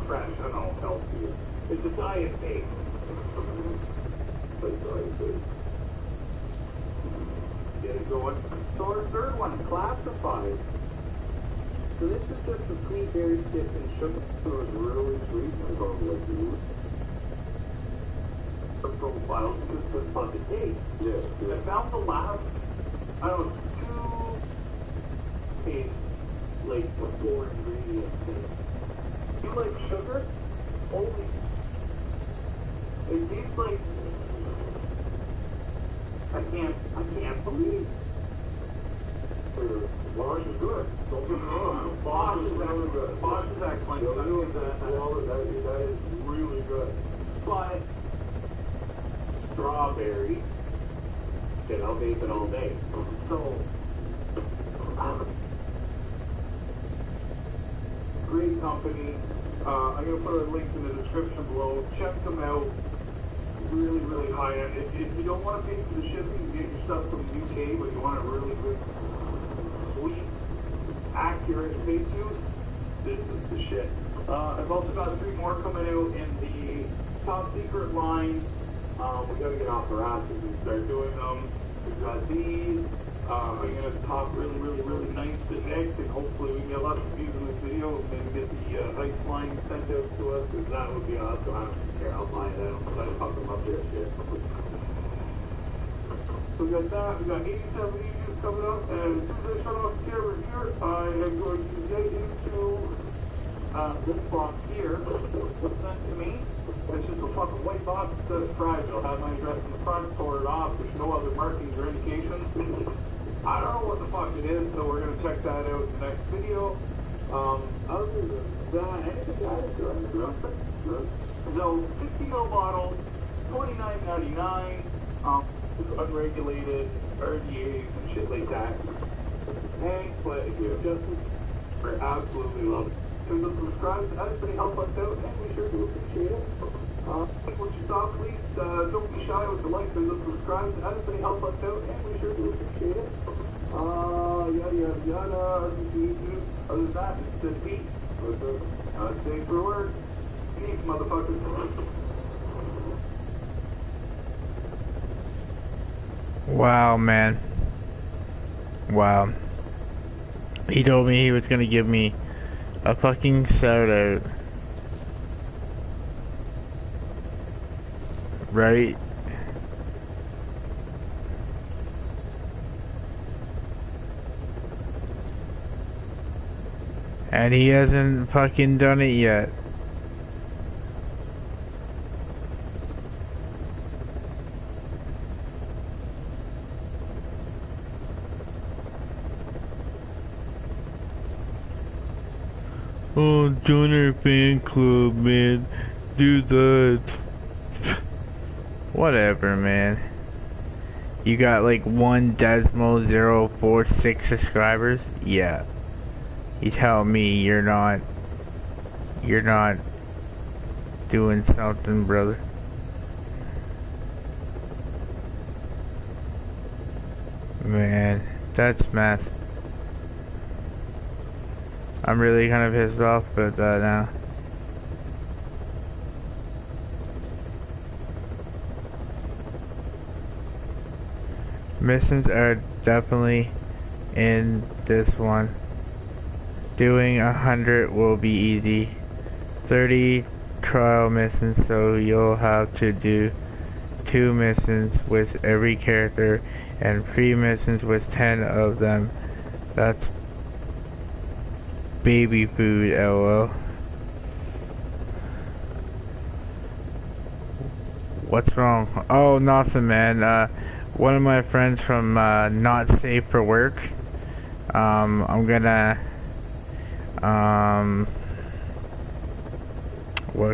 [SPEAKER 4] fresh. I don't know, healthier. It's a diet bake. Get it going. So our third one, classified. So this is just a sweet berry stick and sugar. So it's really sweet. I don't like you. Profiles just the fucking taste. Yeah. I found the last, I don't know, two taste like the four ingredients thing. You like sugar? Holy. It tastes like. I can't believe. Bosch is good. Don't get me wrong. Bosch is really good. Bosch is excellent. That is really good. But strawberry, shit, I'll vape it all day. So, great company. I'm gonna put a link in the description below. Check them out. Really, really high end. If you don't want to pay for the shipping, get your stuff from the UK, but you want a really good, sweet, accurate vape juice, this is the shit. I've also got 3 more coming out in the top secret line. We gotta get off our asses and start doing them. We've got these. I'm gonna talk really, really, really nice to Nick, and hopefully we can get lots of views in this video and maybe get the ice line sent out to us, because that would be awesome. I don't care, I'll buy it out. I'll fuck them up there, shit. So we got that, we got 87 videos coming up, and as soon as I shut off the camera here, I am going to get into this box here, what's sent to me. It's just a fucking white box that says fragile. I'll have my address in the front, tore it off. There's no other markings or indications. I don't know what the fuck it is, so we're going to check that out in the next video. Other than that, anything else? So, 60 ml bottle, $29.99. It's unregulated, RDAs and shit like that. Thanks, but if you're just, I absolutely love it. So subscribe to us, and help us out, and we sure do appreciate it. What you saw, please don't be shy with the likes and the subscribe to us, and help us out, and we sure do appreciate it. Yada yada yada. Other than that, it's the beat. Stay for word. Peace, motherfuckers.
[SPEAKER 1] Wow, man. Wow. He told me he was gonna give me a fucking soda. Right? And he hasn't fucking done it yet. Oh, join our fan club, man. Do that. Whatever, man. You got like 1.046 subscribers? Yeah. You tell me you're not doing something, brother. Man, that's mess. I'm really kind of pissed off about that now. Missions are definitely in this one. Doing 100 will be easy. 30 trial missions, so you'll have to do 2 missions with every character and 3 missions with 10 of them. That's baby food, LOL. What's wrong? Oh, nothing, man. One of my friends from Not Safe for Work. I'm gonna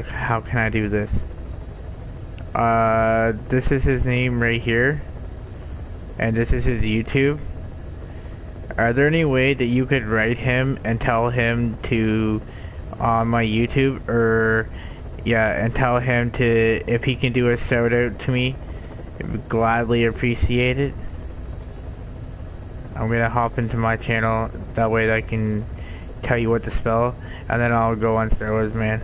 [SPEAKER 1] how can I do this? This is his name right here, and this is his YouTube. Are there any way that you could write him and tell him to on my YouTube, or yeah, and tell him to if he can do a shout out to me It would gladly appreciate it. I'm gonna hop into my channel, that way I can tell you what to spell, and then I'll go on Star Wars Man.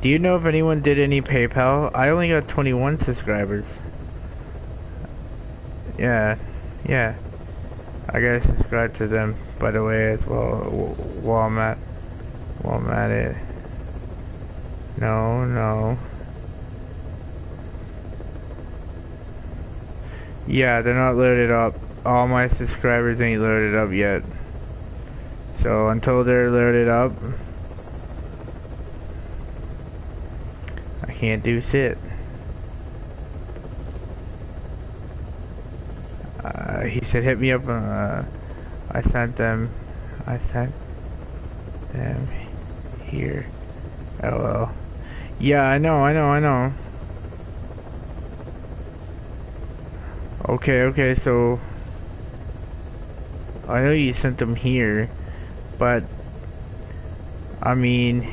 [SPEAKER 1] Do you know if anyone did any PayPal? I only got 21 subscribers. Yeah. I gotta subscribe to them, by the way, as well, while I'm at it. No. Yeah, they're not loaded up. All my subscribers ain't loaded up yet. So until they're loaded up, I can't do shit. He said hit me up. I sent them here. LOL. Yeah, I know. Okay, so I know you sent them here, but I mean,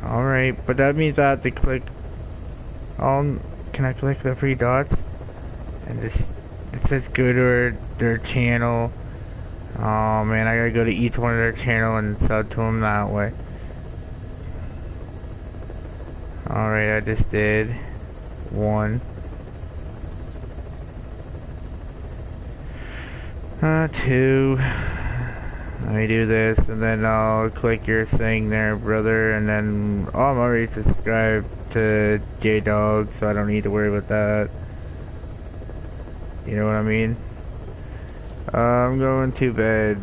[SPEAKER 1] alright, but that means I have to click can I click the 3 dots? And it says go to their channel. Oh man, I gotta go to each one of their channel and sub to them that way. Alright, I just did 1. 2. Let me do this, and then I'll click your thing there, brother, and then I'm already subscribed to J-Dog, so I don't need to worry about that. You know what I mean? I'm going to bed.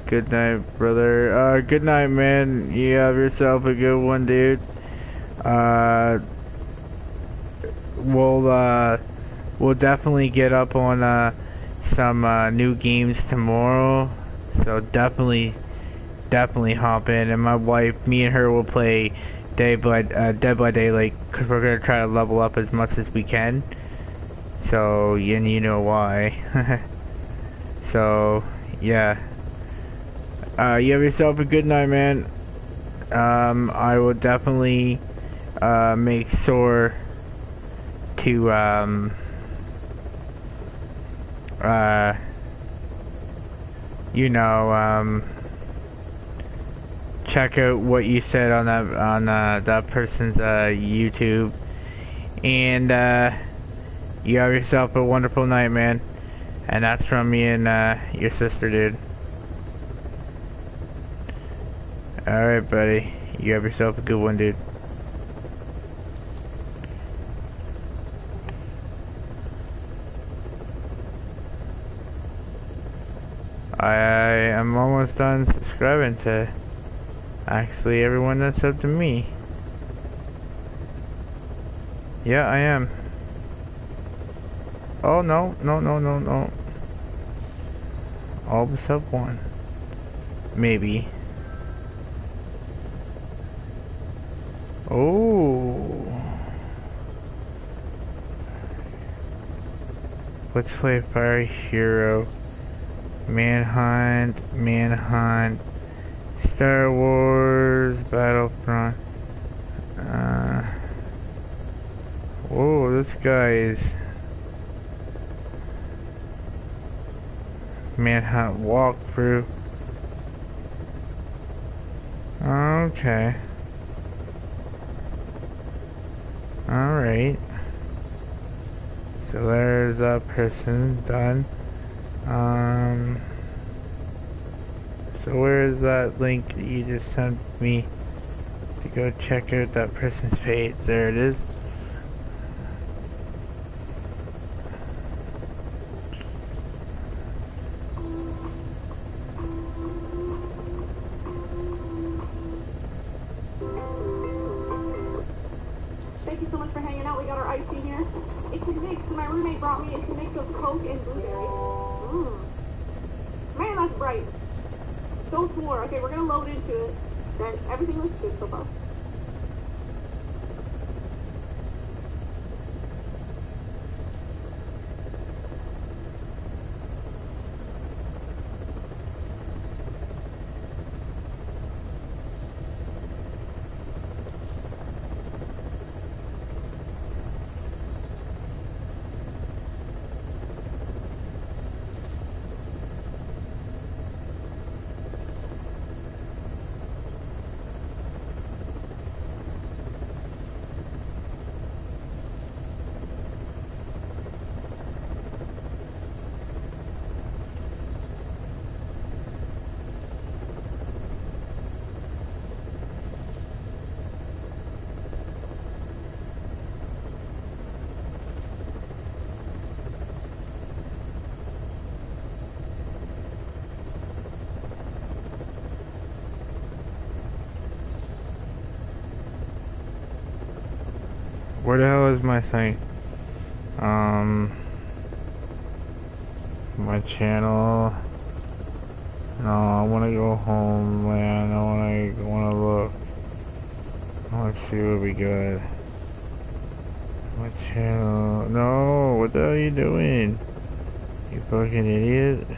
[SPEAKER 1] Good night, brother. Good night, man. You have yourself a good one, dude. We'll definitely get up on some new games tomorrow. So definitely hop in, and my wife, me and her will play Dead by Daylight, cause we're gonna try to level up as much as we can. So and you know why. So yeah. You have yourself a good night, man. I will definitely make sure to check out what you said on that person's YouTube, and you have yourself a wonderful night, man. And that's from me and your sister, dude. Alright, buddy. You have yourself a good one, dude. I am almost done subscribing to actually everyone that's up to me. Yeah, I am. Oh, no. All but sub 1. Maybe. Oh. Let's play Fire Hero. Manhunt, Star Wars, Battlefront. Whoa, this guy is Manhunt walkthrough. Okay. Alright. So there's that person done. So where is that link that you just sent me to go check out that person's page? There it is.
[SPEAKER 5] Thank you so much for hanging out. We got our icy here. It's a mix. My roommate brought me. It's a mix of Coke and blueberry. Man, that's bright. So swore. Okay, we're gonna load into it. Then everything looks good so far.
[SPEAKER 1] Where the hell is my thing? My channel. No, I want to go home, man. I want to look. Let's see what we got. My channel. No, what the hell are you doing? You fucking idiot.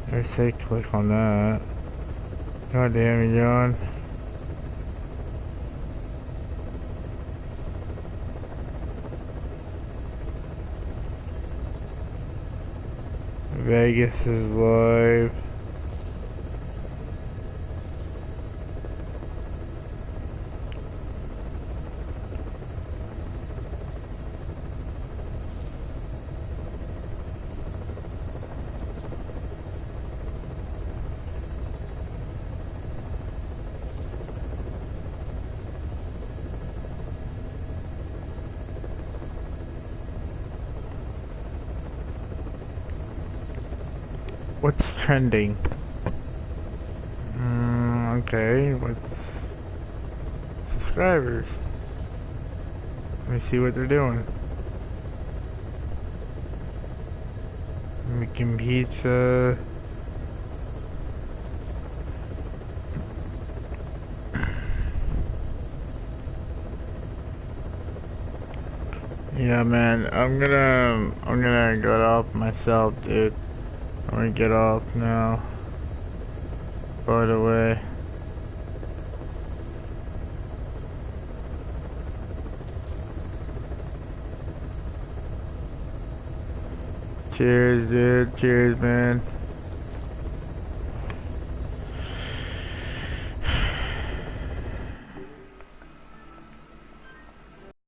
[SPEAKER 1] I say click on that. God damn it, John. Vegas is live. What's trending? Okay, what's subscribers? Let me see what they're doing. Making pizza. Yeah, man, I'm gonna get off myself, dude. I'm gonna get off now. By the way. Cheers, dude. Cheers, man.